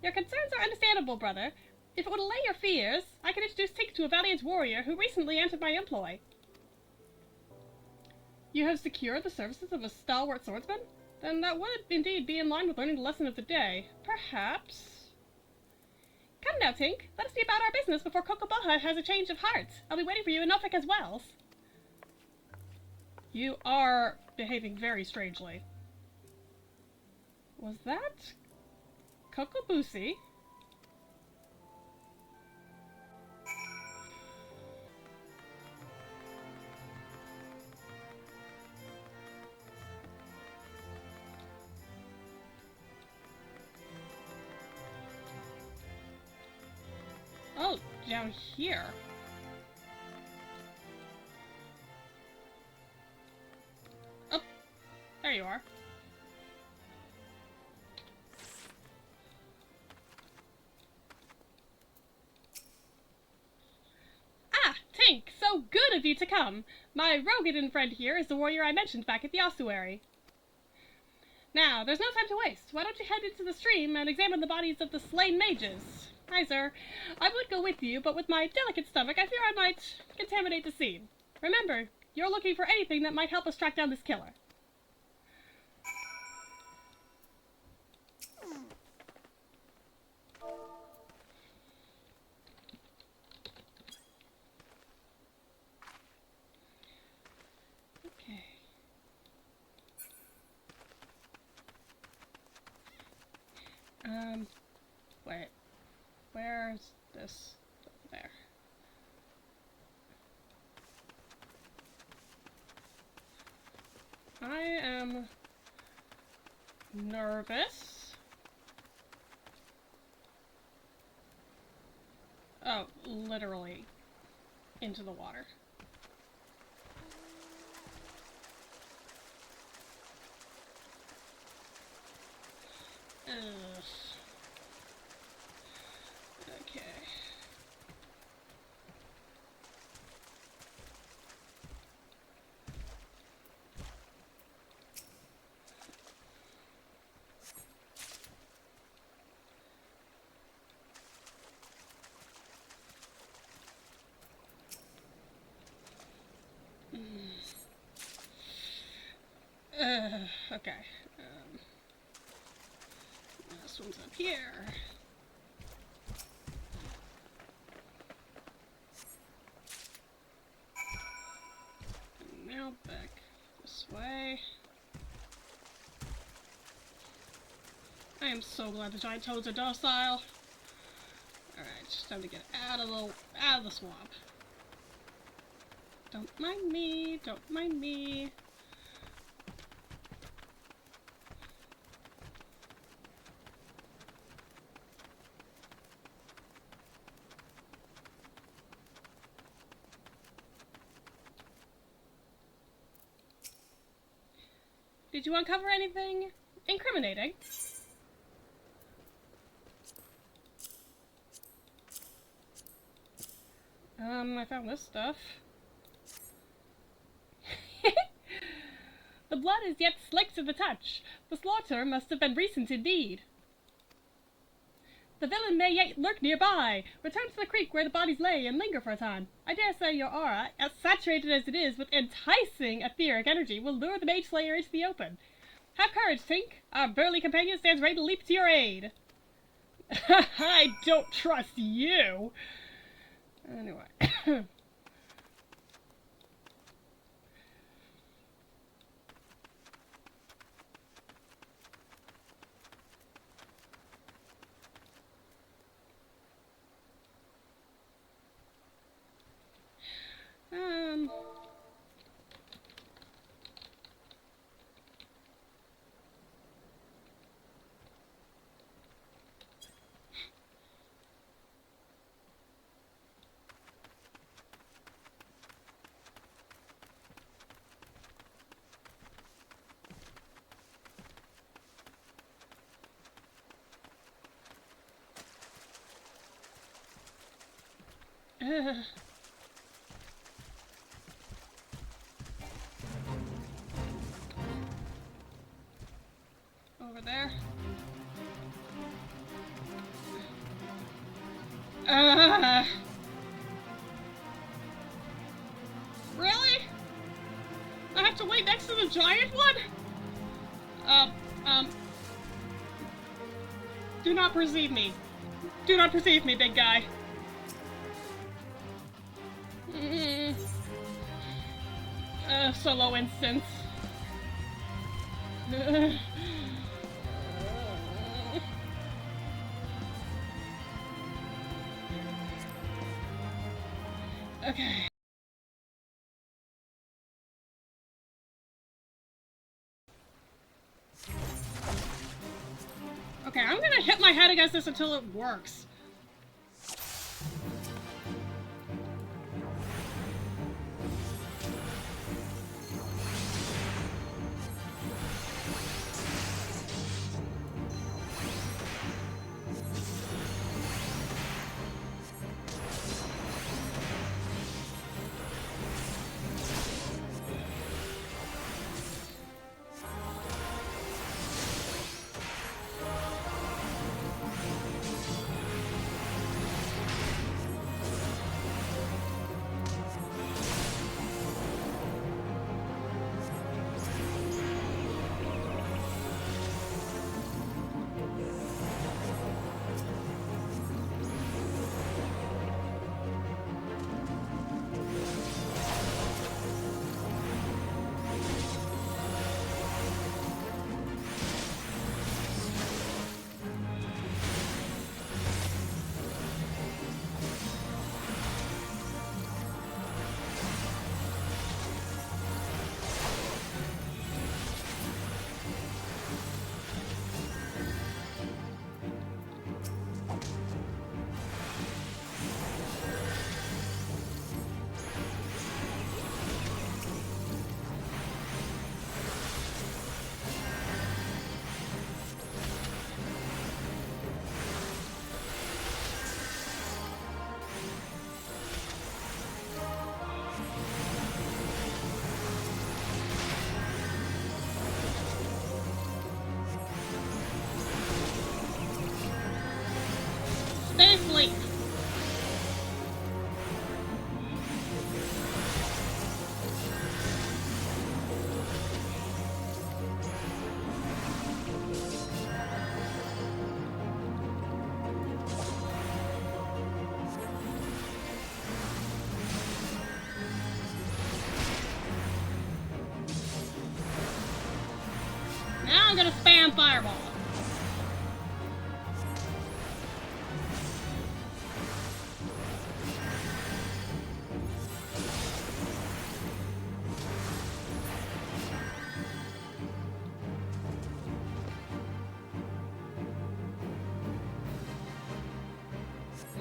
Your concerns are understandable, brother, If it would allay your fears, I can introduce Tink to a valiant warrior who recently entered my employ. You have secured the services of a stalwart swordsman? Then that would indeed be in line with learning the lesson of the day. Perhaps... Come now, Tink. Let us see about our business before Kokobaha has a change of heart. I'll be waiting for you in Norfolk as well. You are behaving very strangely. Was that Kokobusi? Oh, down here. Oh, there you are. Ah, Tink, so good of you to come. My Rogadin friend here is the warrior I mentioned back at the ossuary. Now, there's no time to waste. Why don't you head into the stream and examine the bodies of the slain mages? Hi, sir. I would go with you, but with my delicate stomach, I fear I might contaminate the scene. Remember, you're looking for anything that might help us track down this killer. Okay. Wait. Where's this? There. I am nervous. Oh, literally into the water. Ugh. Okay. Okay. This one's up here. And now back this way. I am so glad the giant toads are docile. Alright, just time to get out of the swamp. Don't mind me, don't mind me. Did you uncover anything incriminating? I found this stuff. The blood is yet slick to the touch. The slaughter must have been recent indeed. The villain may yet lurk nearby. Return to the creek where the bodies lay and linger for a time. I dare say your aura, as saturated as it is with enticing etheric energy, will lure the mage slayer into the open. Have courage, Tink. Our burly companion stands ready to leap to your aid. I don't trust you. Anyway. Over there. Really? I have to wait next to the giant one? Do not perceive me. Do not perceive me, big guy. Solo instance. Okay. Okay, I'm gonna hit my head against this until it works. Stay asleep. Now I'm gonna spam Fireball.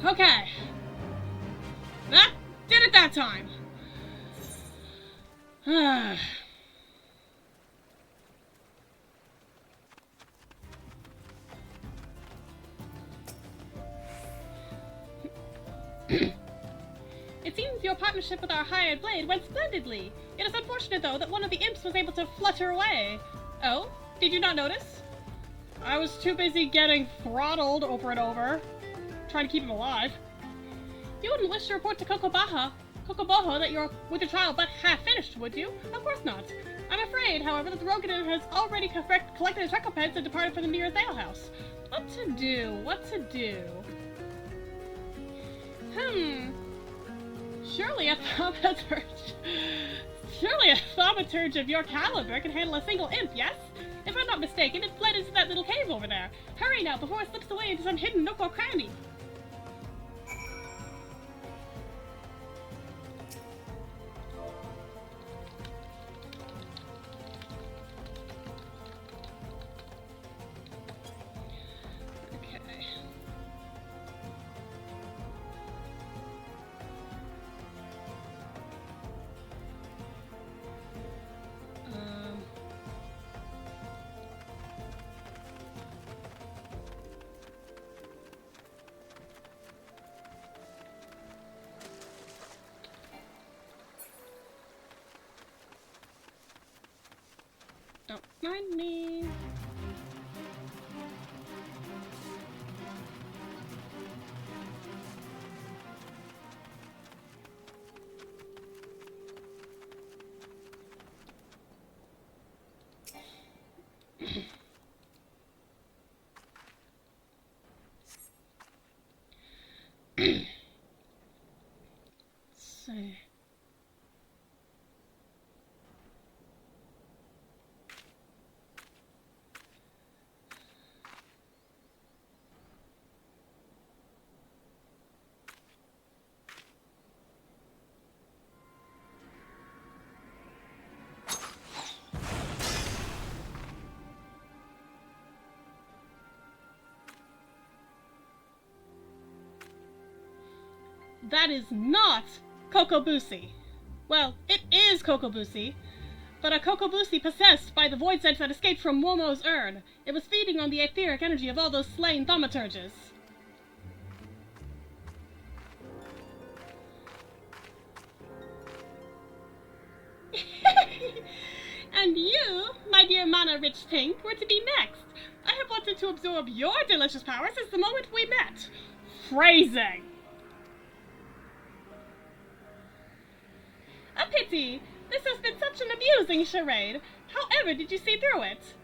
Okay. That did it that time. It seems your partnership with our hired blade went splendidly. It is unfortunate, though, that one of the imps was able to flutter away. Oh? Did you not notice? I was too busy getting throttled over and over, trying to keep him alive. You wouldn't wish to report to Kokoboho that you're with your trial but half finished, would you? Of course not. I'm afraid, however, that the Roganin has already collected his recompense and departed for the nearest alehouse. What to do? What to do? Surely a thaumaturge of your caliber can handle a single imp, yes? If I'm not mistaken, it fled into that little cave over there. Hurry now, before it slips away into some hidden nook or cranny. Don't mind me. Let's see. That is not Kokobusi. Well, it is Kokobusi, but a Kokobusi possessed by the void sense that escaped from Momo's urn. It was feeding on the etheric energy of all those slain Thaumaturges. And you, my dear mana-rich Tink, were to be next. I have wanted to absorb your delicious power since the moment we met. Phrasing! A pity! This has been such an amusing charade. However did you see through it?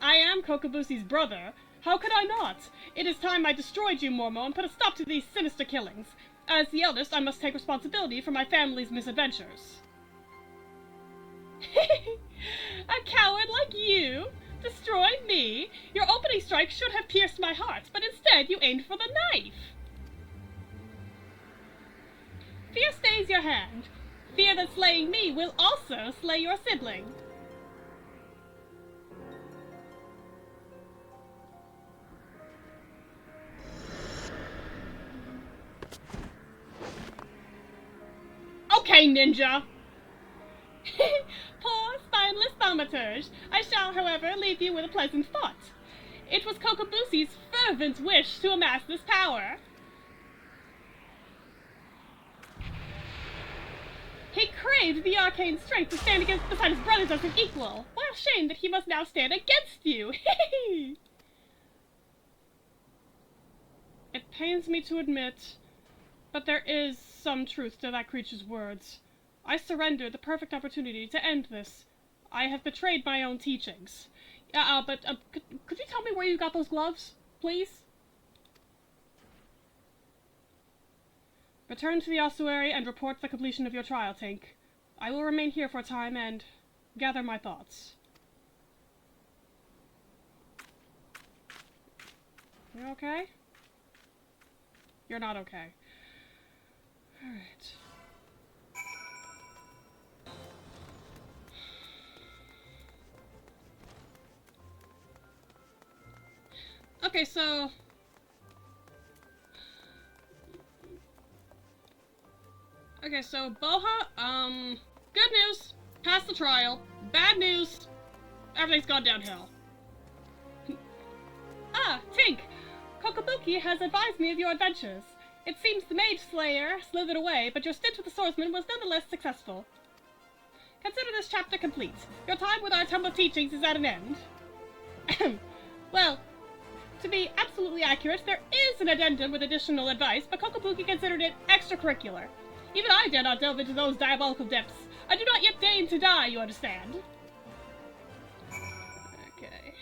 I am Kokobusi's brother. How could I not? It is time I destroyed you, Momo, and put a stop to these sinister killings. As the eldest, I must take responsibility for my family's misadventures. A coward like you? Destroy me? Your opening strike should have pierced my heart, but instead you aimed for the knife. Fear stays your hand. Fear that slaying me will also slay your sibling. Okay, ninja! Poor, spineless Thaumaturge. I shall, however, leave you with a pleasant thought. It was Kokobusi's fervent wish to amass this power. He craved the arcane strength to stand beside his brothers as an equal. What a shame that he must now stand against you! It pains me to admit, but there is some truth to that creature's words. I surrendered the perfect opportunity to end this. I have betrayed my own teachings. Could you tell me where you got those gloves, please? Return to the ossuary and report the completion of your trial, Tink. I will remain here for a time and gather my thoughts. You okay? You're not okay. Alright. Okay, so... Okay, so Boha, good news, passed the trial. Bad news, everything's gone downhill. Ah, Tink! Kokobuki has advised me of your adventures. It seems the Mage Slayer slithered away, but your stint with the swordsman was nonetheless successful. Consider this chapter complete. Your time with our Temple of Teachings is at an end. Well, to be absolutely accurate, there is an addendum with additional advice, but Kokobuki considered it extracurricular. Even I dare not delve into those diabolical depths. I do not yet deign to die, you understand? Okay.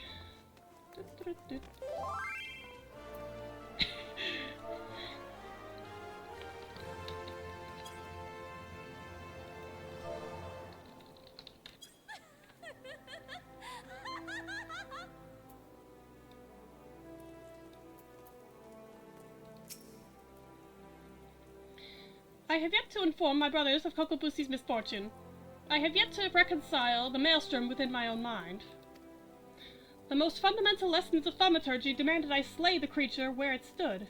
I have yet to inform my brothers of Kokobusi's misfortune. I have yet to reconcile the maelstrom within my own mind. The most fundamental lessons of thaumaturgy demanded I slay the creature where it stood.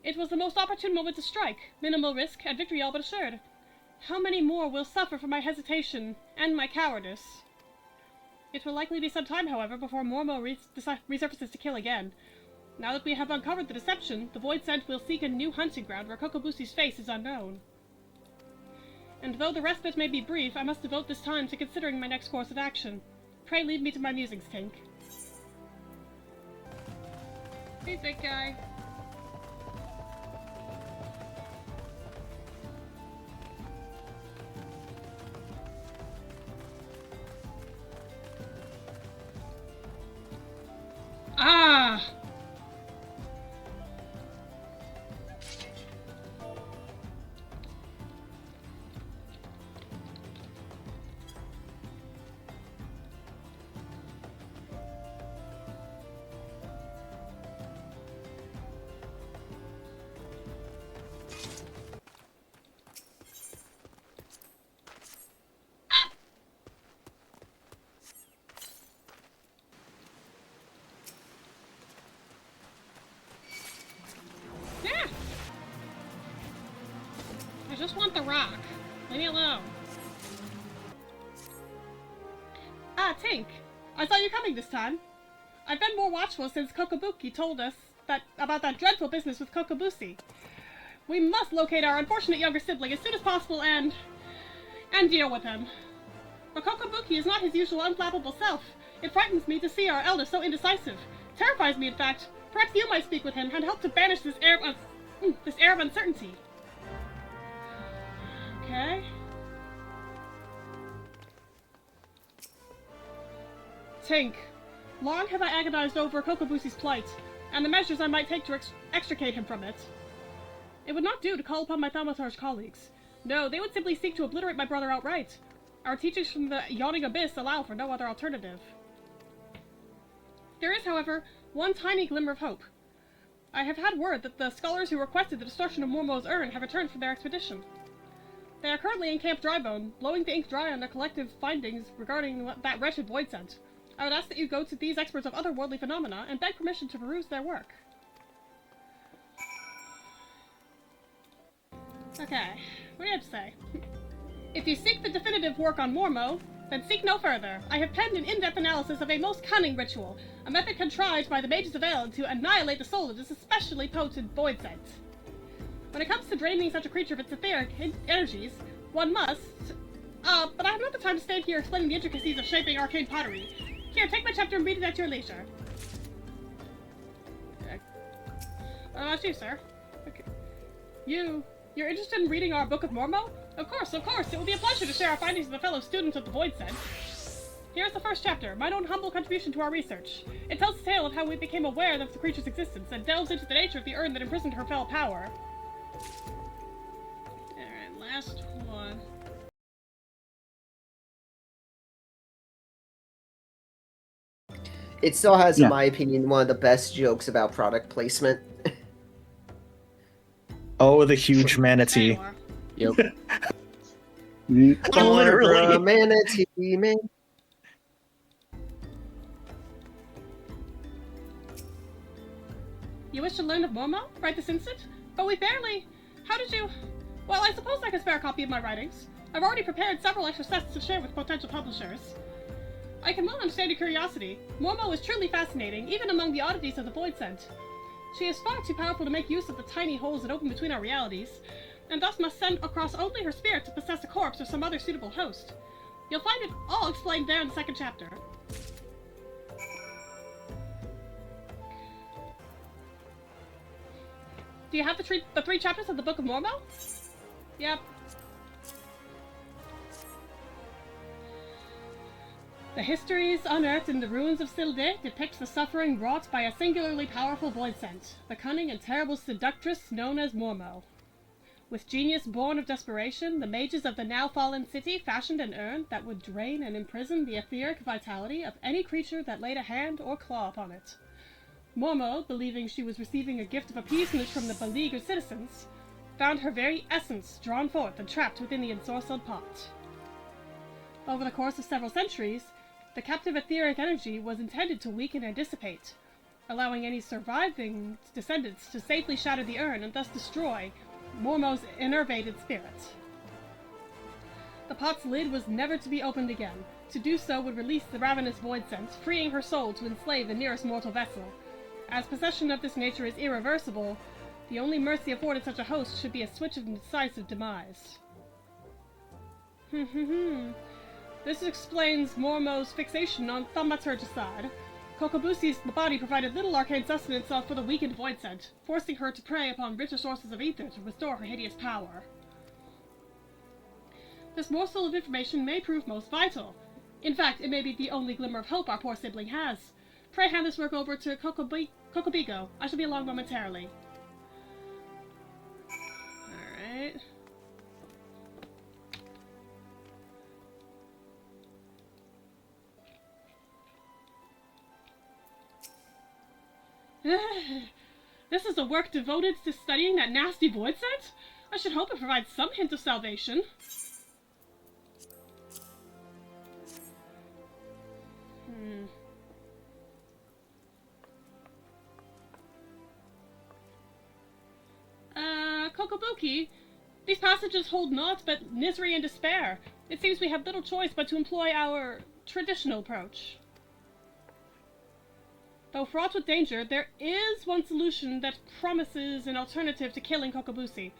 It was the most opportune moment to strike, minimal risk, and victory all but assured. How many more will suffer from my hesitation and my cowardice? It will likely be some time, however, before Mormo resurfaces to kill again. Now that we have uncovered the deception, the Void Scent will seek a new hunting ground where Kokobusi's face is unknown. And though the respite may be brief, I must devote this time to considering my next course of action. Pray lead me to my musings, Tink. Hey, big guy. Ah, Tink! I saw you coming this time. I've been more watchful since Kokobuki told us about that dreadful business with Kokobushi. We must locate our unfortunate younger sibling as soon as possible and deal with him. But Kokobuki is not his usual unflappable self. It frightens me to see our elder so indecisive. Terrifies me, in fact. Perhaps you might speak with him and help to banish this air of uncertainty. Okay. Tink, long have I agonized over Kokobushi's plight, and the measures I might take to extricate him from it. It would not do to call upon my Thaumaturge colleagues. No, they would simply seek to obliterate my brother outright. Our teachings from the yawning abyss allow for no other alternative. There is, however, one tiny glimmer of hope. I have had word that the scholars who requested the destruction of Mormo's urn have returned from their expedition. They are currently in Camp Drybone, blowing the ink dry on their collective findings regarding that wretched void scent. I would ask that you go to these experts of otherworldly phenomena and beg permission to peruse their work. Okay, what do you have to say? If you seek the definitive work on Mormo, then seek no further. I have penned an in-depth analysis of a most cunning ritual, a method contrived by the mages of Eld to annihilate the soul of this especially potent void scent. When it comes to draining such a creature of its etheric energies, one must... but I have not the time to stand here explaining the intricacies of shaping arcane pottery. Here, take my chapter and read it at your leisure. Okay. What about you, sir? Okay. You're interested in reading our Book of Mormo? Of course, it will be a pleasure to share our findings with a fellow student of the Void Scent. Here's the first chapter, mine own humble contribution to our research. It tells the tale of how we became aware of the creature's existence, and delves into the nature of the urn that imprisoned her fell power. Alright, last one. It still has, in my opinion, one of the best jokes about product placement. Oh, the huge manatee. Yep. Literally. Manatee, man. You wish to learn of Mormo? Right this instant? But we barely... How did you... Well, I suppose I can spare a copy of my writings. I've already prepared several extra sets to share with potential publishers. I can well understand your curiosity. Mormo is truly fascinating, even among the oddities of the Void Scent. She is far too powerful to make use of the tiny holes that open between our realities, and thus must send across only her spirit to possess a corpse or some other suitable host. You'll find it all explained there in the second chapter. Do you have the three chapters of the Book of Mormo? Yep. The histories unearthed in the ruins of Silde depict the suffering wrought by a singularly powerful void scent, the cunning and terrible seductress known as Mormo. With genius born of desperation, the mages of the now-fallen city fashioned an urn that would drain and imprison the etheric vitality of any creature that laid a hand or claw upon it. Mormo, believing she was receiving a gift of appeasement from the beleaguered citizens, found her very essence drawn forth and trapped within the ensorcelled pot. Over the course of several centuries, the captive etheric energy was intended to weaken and dissipate, allowing any surviving descendants to safely shatter the urn and thus destroy Mormo's enervated spirit. The pot's lid was never to be opened again. To do so would release the ravenous void scent, freeing her soul to enslave the nearest mortal vessel. As possession of this nature is irreversible, the only mercy afforded such a host should be a swift and decisive demise. This explains Mormo's fixation on Thaumaturge side. Kokobushi's body provided little arcane sustenance for the weakened void scent, forcing her to prey upon richer sources of ether to restore her hideous power. This morsel of information may prove most vital. In fact, it may be the only glimmer of hope our poor sibling has. Pray hand this work over to Kokobigo. I shall be along momentarily. Alright. This is a work devoted to studying that nasty void scent? I should hope it provides some hint of salvation. Kokobuki, these passages hold naught but misery and despair. It seems we have little choice but to employ our traditional approach. Though fraught with danger, there is one solution that promises an alternative to killing Kokobushi.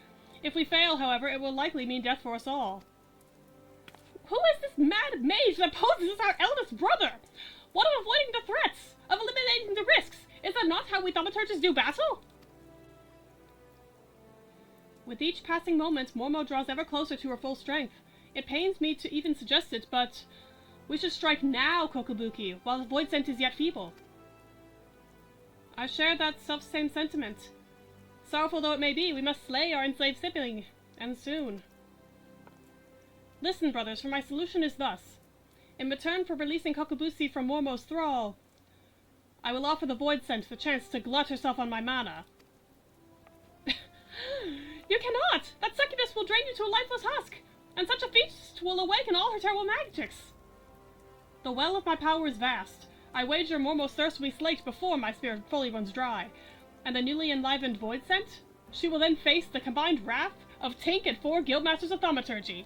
If we fail, however, it will likely mean death for us all. Who is this mad mage that poses as our eldest brother? What of avoiding the threats? Of eliminating the risks? Is that not how we thaumaturges do battle? With each passing moment, Mormo draws ever closer to her full strength. It pains me to even suggest it, but we should strike now, Kokobuki, while the void scent is yet feeble. I share that self-same sentiment. Sorrowful though it may be, we must slay our enslaved sibling, and soon. Listen, brothers, for my solution is thus. In return for releasing Kokobushi from Mormo's thrall, I will offer the void scent the chance to glut herself on my mana. You cannot! That succubus will drain you to a lifeless husk, and such a feast will awaken all her terrible magics. The well of my power is vast. I wager Mormo's thirst will be slaked before my spirit fully runs dry, and the newly enlivened void scent, she will then face the combined wrath of Tink and 4 guildmasters of Thaumaturgy.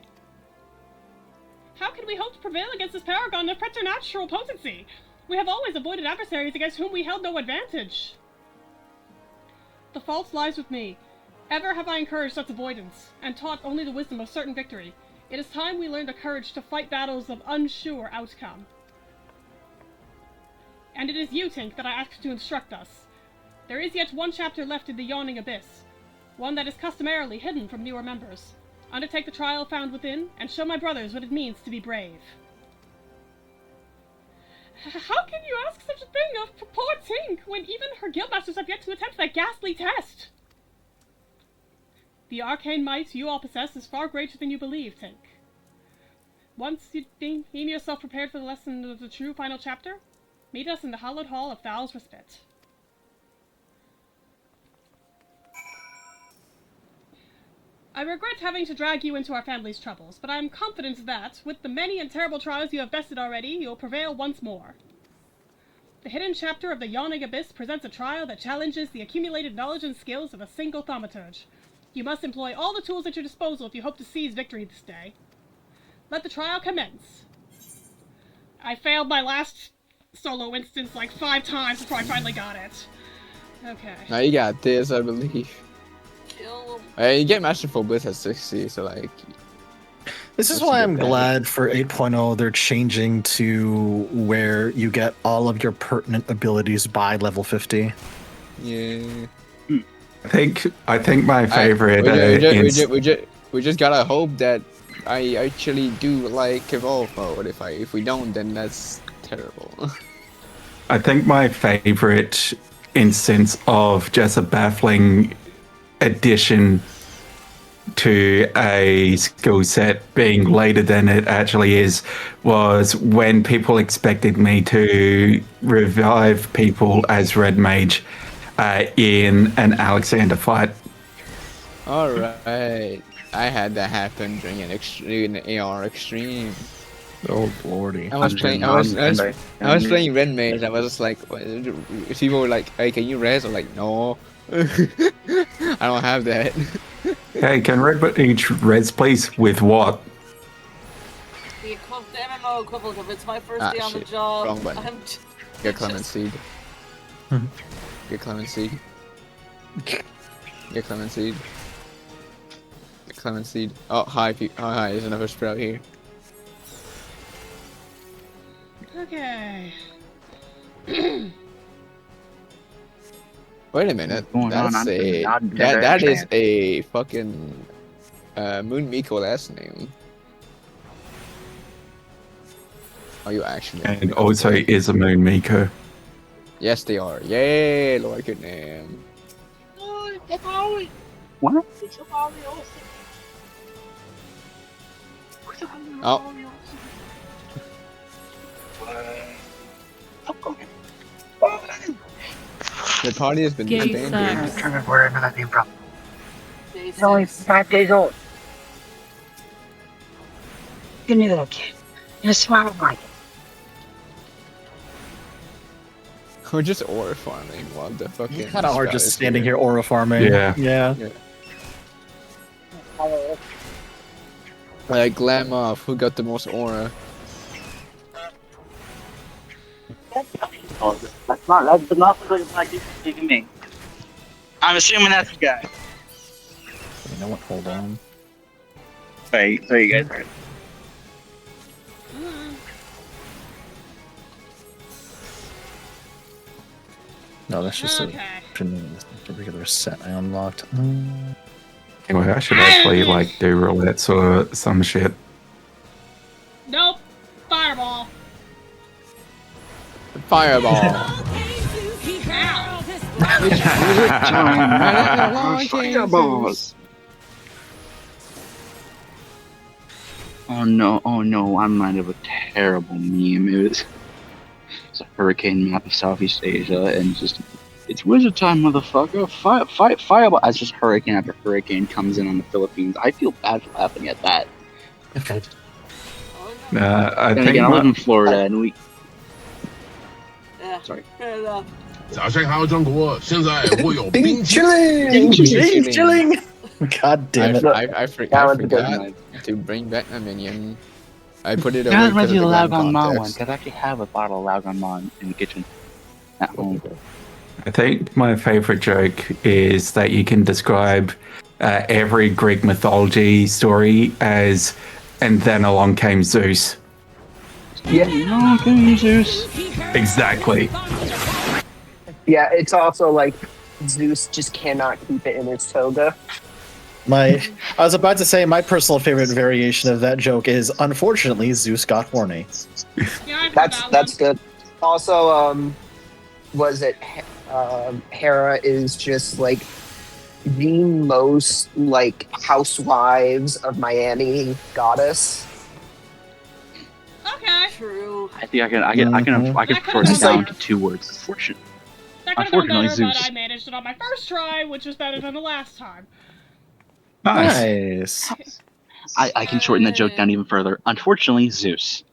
How can we hope to prevail against this paragon of preternatural potency? We have always avoided adversaries against whom we held no advantage. The fault lies with me. Ever have I encouraged such avoidance, and taught only the wisdom of certain victory. It is time we learned the courage to fight battles of unsure outcome. And it is you, Tink, that I ask to instruct us. There is yet one chapter left in the Yawning Abyss, one that is customarily hidden from newer members. Undertake the trial found within, and show my brothers what it means to be brave. How can you ask such a thing of poor Tink, when even her guildmasters have yet to attempt that ghastly test? The arcane might you all possess is far greater than you believe, Tink. Once you deem yourself prepared for the lesson of the true final chapter, meet us in the hallowed hall of Thal's Respite. I regret having to drag you into our family's troubles, but I am confident that, with the many and terrible trials you have bested already, you will prevail once more. The hidden chapter of the Yawning Abyss presents a trial that challenges the accumulated knowledge and skills of a single thaumaturge. You must employ all the tools at your disposal if you hope to seize victory this day. Let the trial commence. I failed my last solo instance like 5 times before I finally got it. Okay. Now you got this, I believe. Kill You get Masterful Bliss at 60, so like... This is That's why a I'm good bet. glad for 8.0 they're changing to where you get all of your pertinent abilities by level 50. Yeah. I think my favorite We just gotta hope that I actually do like evolve mode. If we don't, then that's terrible. I think my favorite instance of just a baffling addition to a skill set being later than it actually is was when people expected me to revive people as Red Mage in an Alexander fight. Alright. I had that happen during an AR extreme. Oh lordy. I was playing Red Mage. I was just like, people were like, "Hey, can you res?" I'm like, "No, I don't have that." Hey, can Red Mage res please? With what? the MMO equivalent of it's my first day on the Shit. job. Wrong button. Get Clement Seed. Get Clement Seed. Get Clement Seed. Get Clement Seed. Oh, hi, hi, there's another sprout here. Okay. Wait a minute. Going on? That's I'm not that is understand. a fucking Moon Miko last name. Are you actually? And also is a Moon Miko. Yes, they are. Yay, Lord, good name. What? Oh. The party has been Gay disbanded. sex. Trying to worry another name, bro. Day He's only 6. 5 days old. Give me little kid. And a smile like it. We're just ore farming while the fucking. Kind of hard scout just is standing here aura farming. Yeah. Yeah. Glam off. Who got the most aura? Oh, that's not the black even me. I'm assuming that's the guy. You know what? Hold on. Sorry, you guys heard. No, that's just Okay. a regular set I unlocked. Anyway, I should actually like do roulettes or some shit. Nope. Fireball. Fireball. Fireballs. Oh no, I'm reminded of a terrible meme. It's a hurricane map of Southeast Asia, and it's wizard time, motherfucker. Fireball. As just hurricane after hurricane comes in on the Philippines. I feel bad for laughing at that. Okay. I Then think again, I live my, in Florida, and we. Yeah. Sorry. Fair enough. 早上好，中国！现在会有 Bing 冰淇 chilling! Chilling! God damn it. I That was a good forgot one. to bring back my minion. I put it away Guys, because ready of to the Lagon grand Mon one. context. Cause I actually have a bottle of Lagon Mon in the kitchen at home. I think my favorite joke is that you can describe every Greek mythology story as, and then along came Zeus. Yeah. No, come Zeus. Exactly. Yeah, it's also like Zeus just cannot keep it in his toga. I was about to say my personal favorite variation of that joke is, unfortunately, Zeus got horny. Yeah, I've heard That's that good. Also, was it Hera is just like the most like housewives of Miami goddess. one. Okay. True. I think I can shorten it down to 2 words. Unfortunate. That could have gone Unfortunately, better, but Zeus. I managed it on my first try, which was better than the last time. Nice. Nice. I can shorten that joke down even further. Unfortunately, Zeus.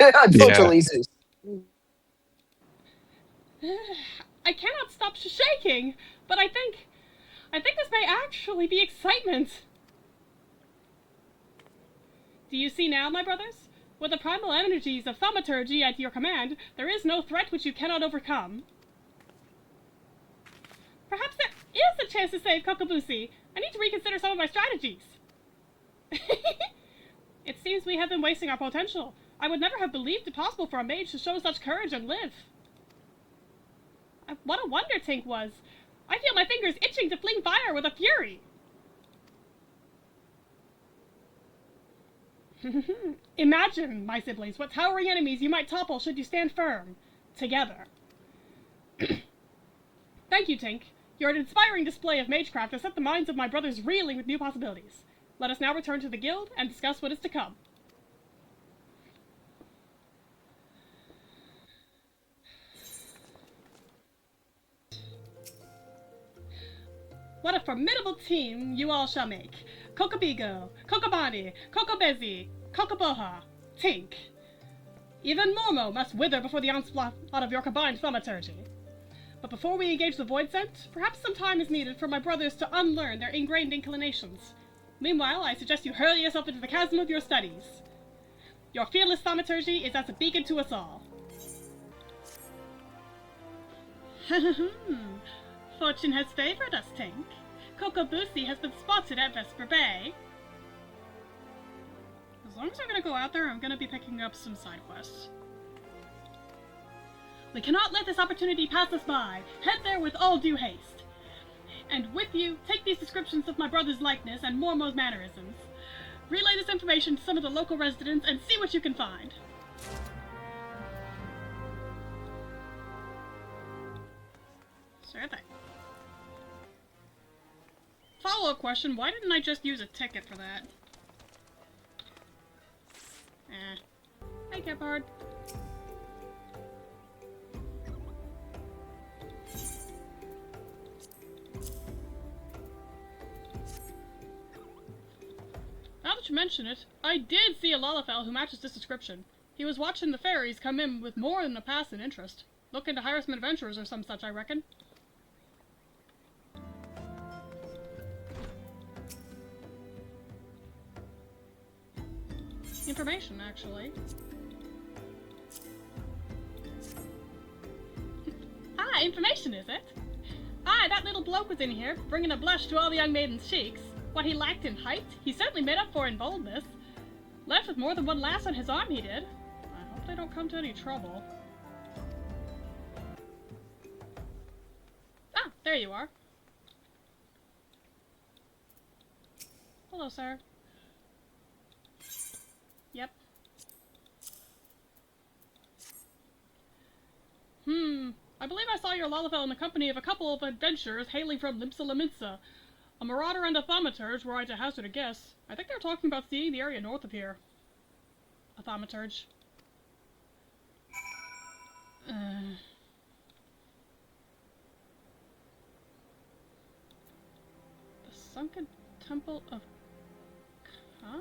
Unfortunately, Zeus. I cannot stop shaking, but I think this may actually be excitement. Do you see now, my brothers? With the primal energies of Thaumaturge at your command, there is no threat which you cannot overcome. Perhaps there is a chance to save Kokobusi. I need to reconsider some of my strategies. It seems we have been wasting our potential. I would never have believed it possible for a mage to show such courage and live. What a wonder Tink was. I feel my fingers itching to fling fire with a fury. Imagine, my siblings, what towering enemies you might topple should you stand firm. Together. Thank you, Tink. Your inspiring display of magecraft has set the minds of my brothers reeling with new possibilities. Let us now return to the guild and discuss what is to come. What a formidable team you all shall make. Kokobigo, Kokobani, Kokobezi, Kokoboha, Tink. Even Momo must wither before the onslaught of your combined thaumaturgy. But before we engage the Void Scent, perhaps some time is needed for my brothers to unlearn their ingrained inclinations. Meanwhile, I suggest you hurl yourself into the chasm of your studies. Your fearless thaumaturgy is as a beacon to us all. Fortune has favored us, Tink. Kokobusi has been spotted at Vesper Bay. As long as I'm gonna go out there, I'm gonna be picking up some side quests. We cannot let this opportunity pass us by. Head there with all due haste. And with you, take these descriptions of my brother's likeness and Mormo's mannerisms. Relay this information to some of the local residents and see what you can find. Sure thing. Follow-up question, why didn't I just use a ticket for that? Hey, Gepard. Now that you mention it, I did see a Lalafell who matches this description. He was watching the fairies come in with more than a passing interest. Looking to hire some adventurers or some such, I reckon. information, actually. Ah, information, is it? Ah, that little bloke was in here, bringing a blush to all the young maidens' cheeks. What he lacked in height, he certainly made up for in boldness. Left with more than one lash on his arm, he did. I hope they don't come to any trouble. Ah, there you are. Hello, sir. Yep. I believe I saw your Lalafell in the company of a couple of adventurers hailing from Limsa. A marauder and a thaumaturge, were I to hazard a guess. I think they're talking about seeing the area north of here. A thaumaturge. The sunken temple of Khan?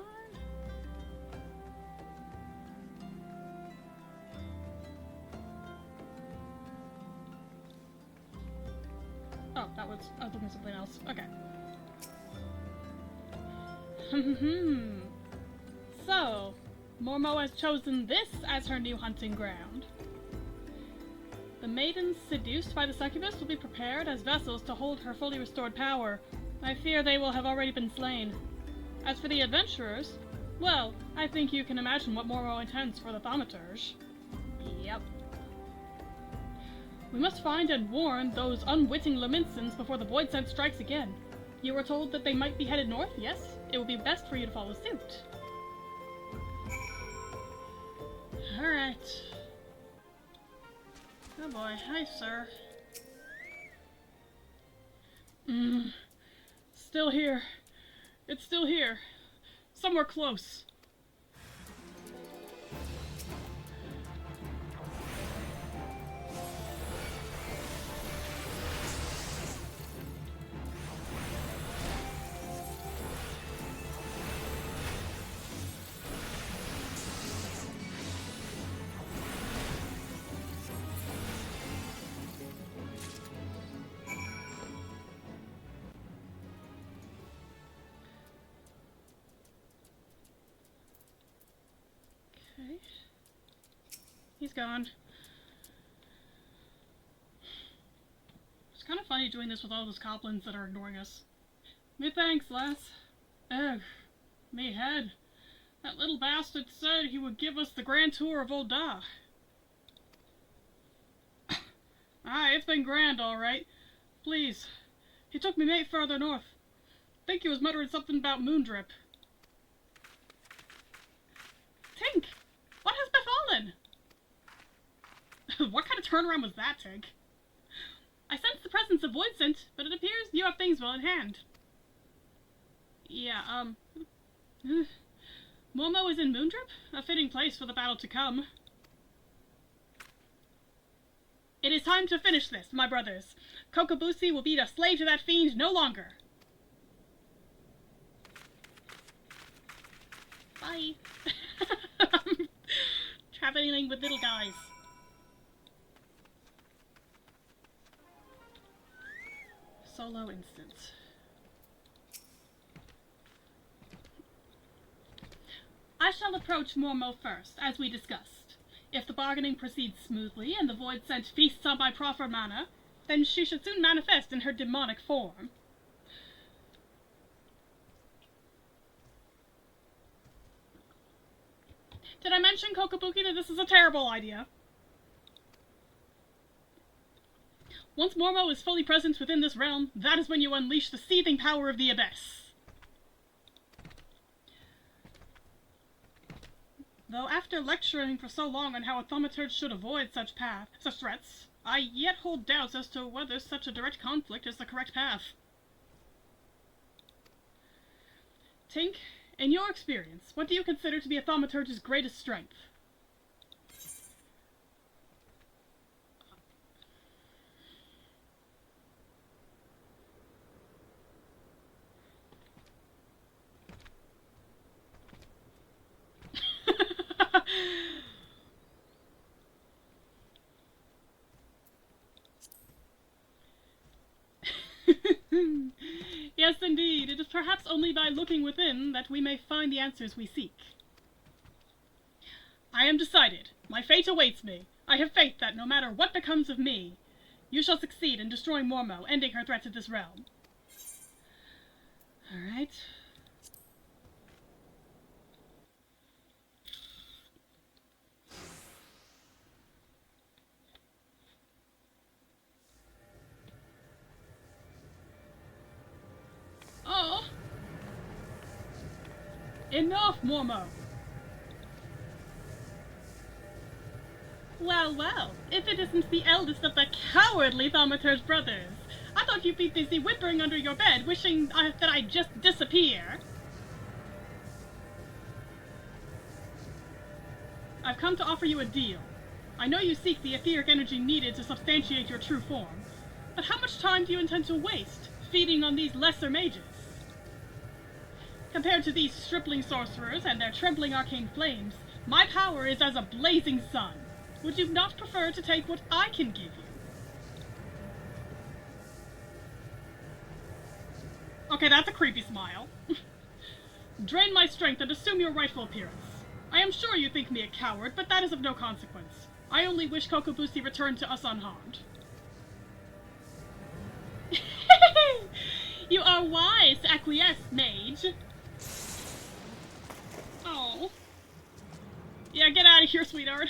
Oh, I was looking at something else. Okay. So, Mormo has chosen this as her new hunting ground. The maidens seduced by the succubus will be prepared as vessels to hold her fully restored power. I fear they will have already been slain. As for the adventurers, well, I think you can imagine what Mormo intends for the Thaumaturge. Yep. We must find and warn those unwitting Laminsons before the Void Scent strikes again. You were told that they might be headed north, yes? It would be best for you to follow suit. Alright. Oh boy, hi sir. Still here. It's still here. Somewhere close. Okay. He's gone. It's kind of funny doing this with all those goblins that are ignoring us. Me thanks, lass. Ugh. Me head. That little bastard said he would give us the grand tour of Olda. Aye, it's been grand, all right. Please. He took me mate further north. Think he was muttering something about Moondrip. Tink! What has befallen? What kind of turnaround was that, Tink? I sense the presence of Void Scent, but it appears you have things well in hand. Yeah, Momo is in Moondrip? A fitting place for the battle to come. It is time to finish this, my brothers. Kokobusi will be a slave to that fiend no longer. Bye. Traveling with little guys. Solo instance. I shall approach Mormo first, as we discussed. If the bargaining proceeds smoothly and the Void Scent feasts on my proffered mana, then she should soon manifest in her demonic form. Did I mention, Kokobuki, that this is a terrible idea? Once Mormo is fully present within this realm, that is when you unleash the seething power of the Abyss. Though after lecturing for so long on how a thaumaturge should avoid such threats, I yet hold doubts as to whether such a direct conflict is the correct path. Tink, in your experience, what do you consider to be a thaumaturge's greatest strength? Yes, indeed. It is perhaps only by looking within that we may find the answers we seek. I am decided. My fate awaits me. I have faith that no matter what becomes of me, you shall succeed in destroying Mormo, ending her threat to this realm. Alright. Oh! Enough, Mormo! Well, well, if it isn't the eldest of the cowardly Thaumaturge brothers. I thought you'd be busy whimpering under your bed, wishing that I'd just disappear. I've come to offer you a deal. I know you seek the etheric energy needed to substantiate your true form, but how much time do you intend to waste feeding on these lesser mages? Compared to these stripling sorcerers and their trembling arcane flames, my power is as a blazing sun. Would you not prefer to take what I can give you? Okay, that's a creepy smile. Drain my strength and assume your rightful appearance. I am sure you think me a coward, but that is of no consequence. I only wish Kokobushi returned to us unharmed. You are wise to acquiesce, mage. Oh. Yeah, get out of here, sweetheart.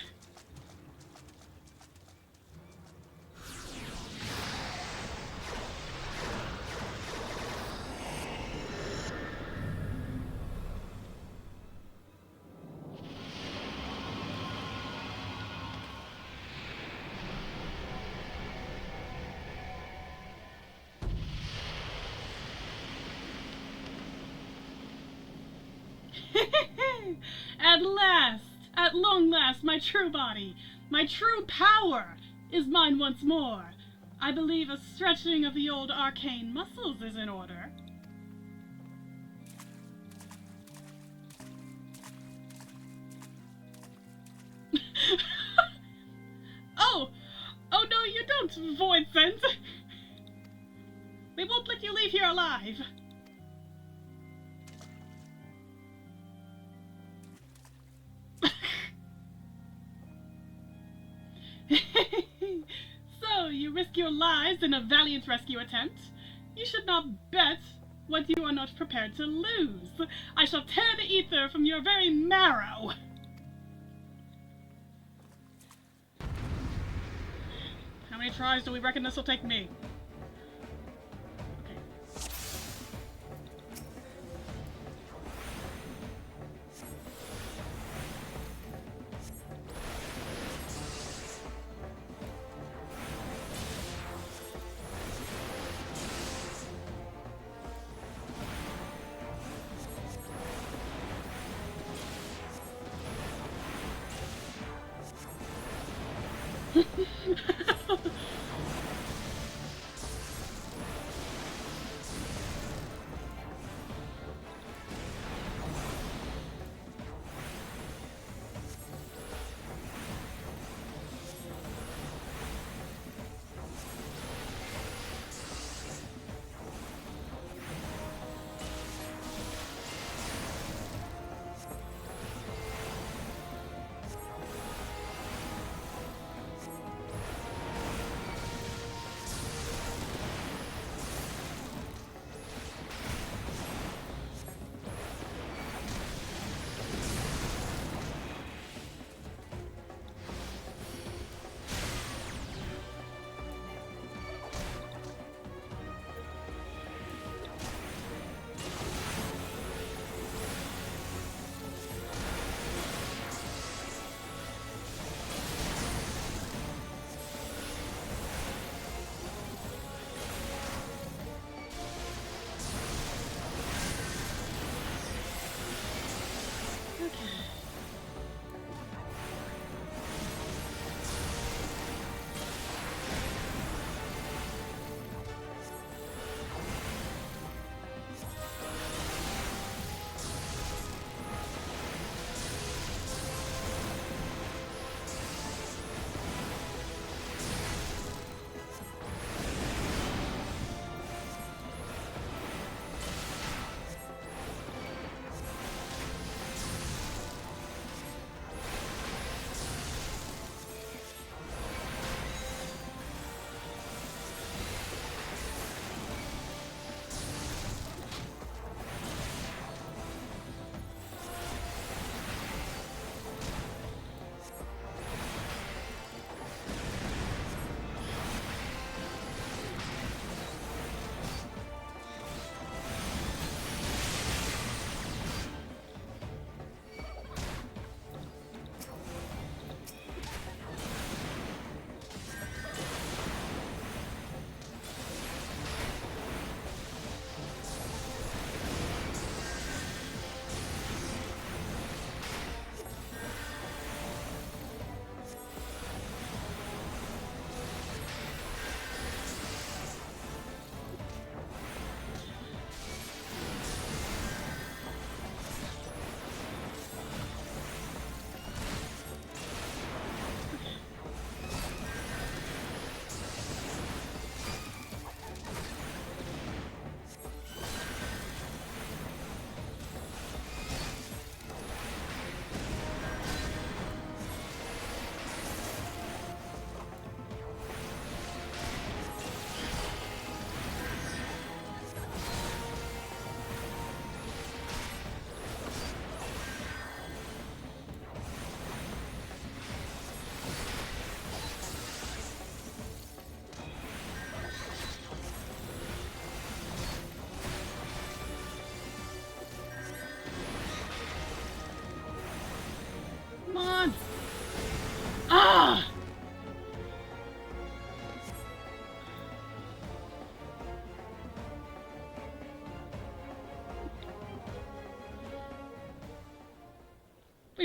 At last, at long last, my true body, my true power is mine once more. I believe a stretching of the old arcane muscles is in order. Oh no, you don't, Void Sense. We won't let you leave here alive. So, you risk your lives in a valiant rescue attempt? You should not bet what you are not prepared to lose. I shall tear the ether from your very marrow. How many tries do we reckon this will take me?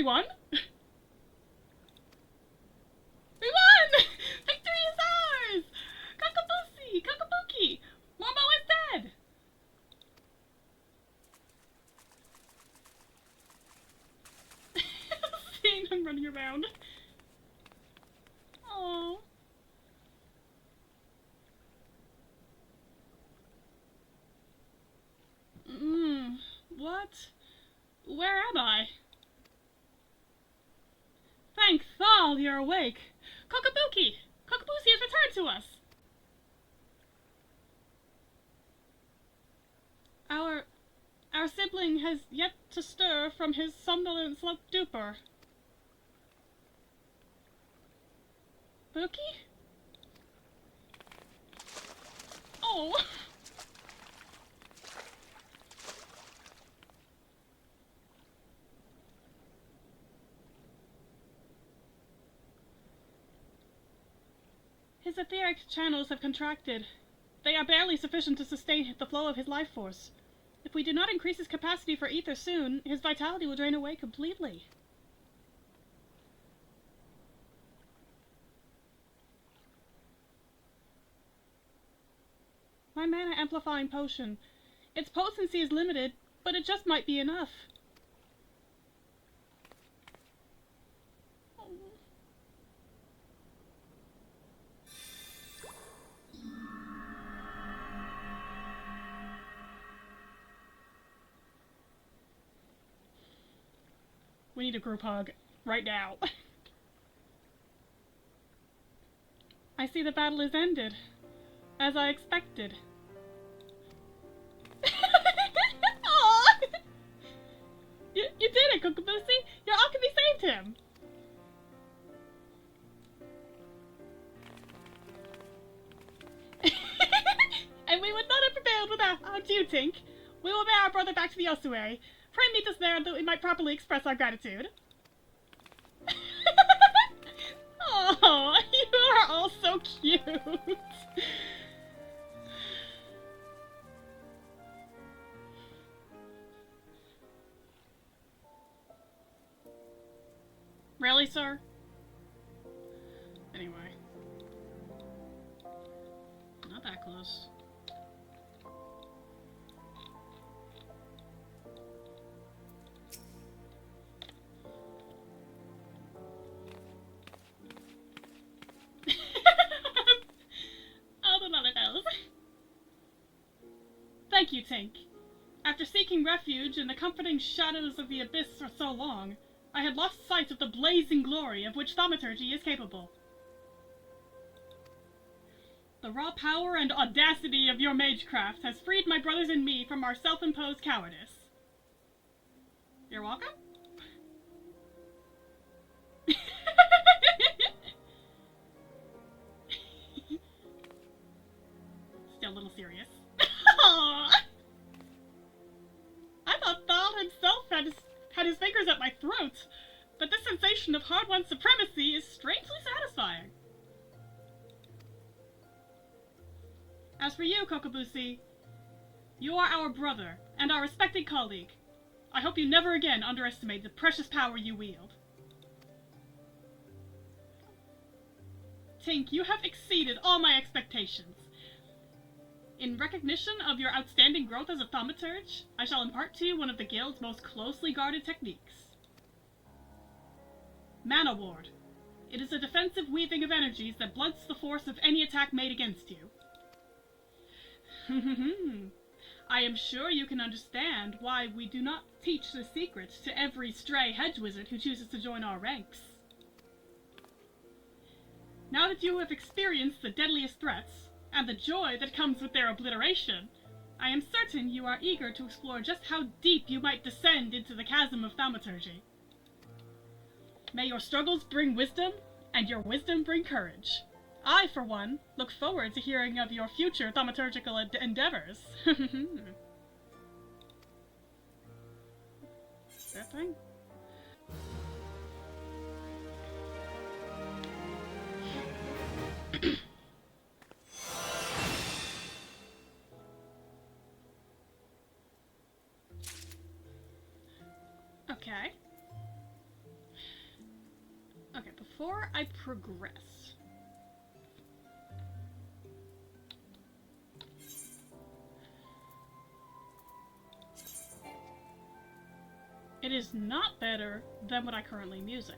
We won! We won! Victory is ours! Kakabusi! Kakabuki! Momo is dead! Seeing them running around. Oh. What? Where am I? Thank Thal, you're awake. Kokabuki! Kokabusi has returned to us! Our sibling has yet to stir from his somnolent stupor. Buki? Oh! His etheric channels have contracted. They are barely sufficient to sustain the flow of his life force. If we do not increase his capacity for ether soon, his vitality will drain away completely. My mana amplifying potion. Its potency is limited, but it just might be enough. We need a group hug. Right now. I see the battle is ended. As I expected. Aww! You did it, Kokabusi! Your alchemy saved him! And we would not have prevailed without you, Tink. We will bear our brother back to the ossuary. Pray meet us there that we might properly express our gratitude. Oh, you are all so cute. Really, sir? Anyway. Not that close. Oh, the mother knows. Thank you, Tink. After seeking refuge in the comforting shadows of the abyss for so long, I had lost sight of the blazing glory of which thaumaturgy is capable. The raw power and audacity of your magecraft has freed my brothers and me from our self-imposed cowardice. You're welcome? Still a little serious. I thought Thal himself had his fingers at my throat, but this sensation of hard-won supremacy is strangely satisfying. As for you, Kokabusi, you are our brother and our respected colleague. I hope you never again underestimate the precious power you wield. Tink, you have exceeded all my expectations. In recognition of your outstanding growth as a thaumaturge, I shall impart to you one of the guild's most closely guarded techniques. Mana Ward. It is a defensive weaving of energies that blunts the force of any attack made against you. I am sure you can understand why we do not teach the secret to every stray hedge wizard who chooses to join our ranks. Now that you have experienced the deadliest threats, and the joy that comes with their obliteration, I am certain you are eager to explore just how deep you might descend into the chasm of thaumaturgy. May your struggles bring wisdom, and your wisdom bring courage. I, for one, look forward to hearing of your future thaumaturgical endeavors. That thing? Okay. Okay, before I progress... It is not better than what I currently am using.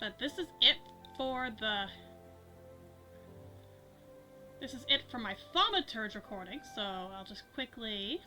But this is it for the... This is it for my Thaumaturge recording, so I'll just quickly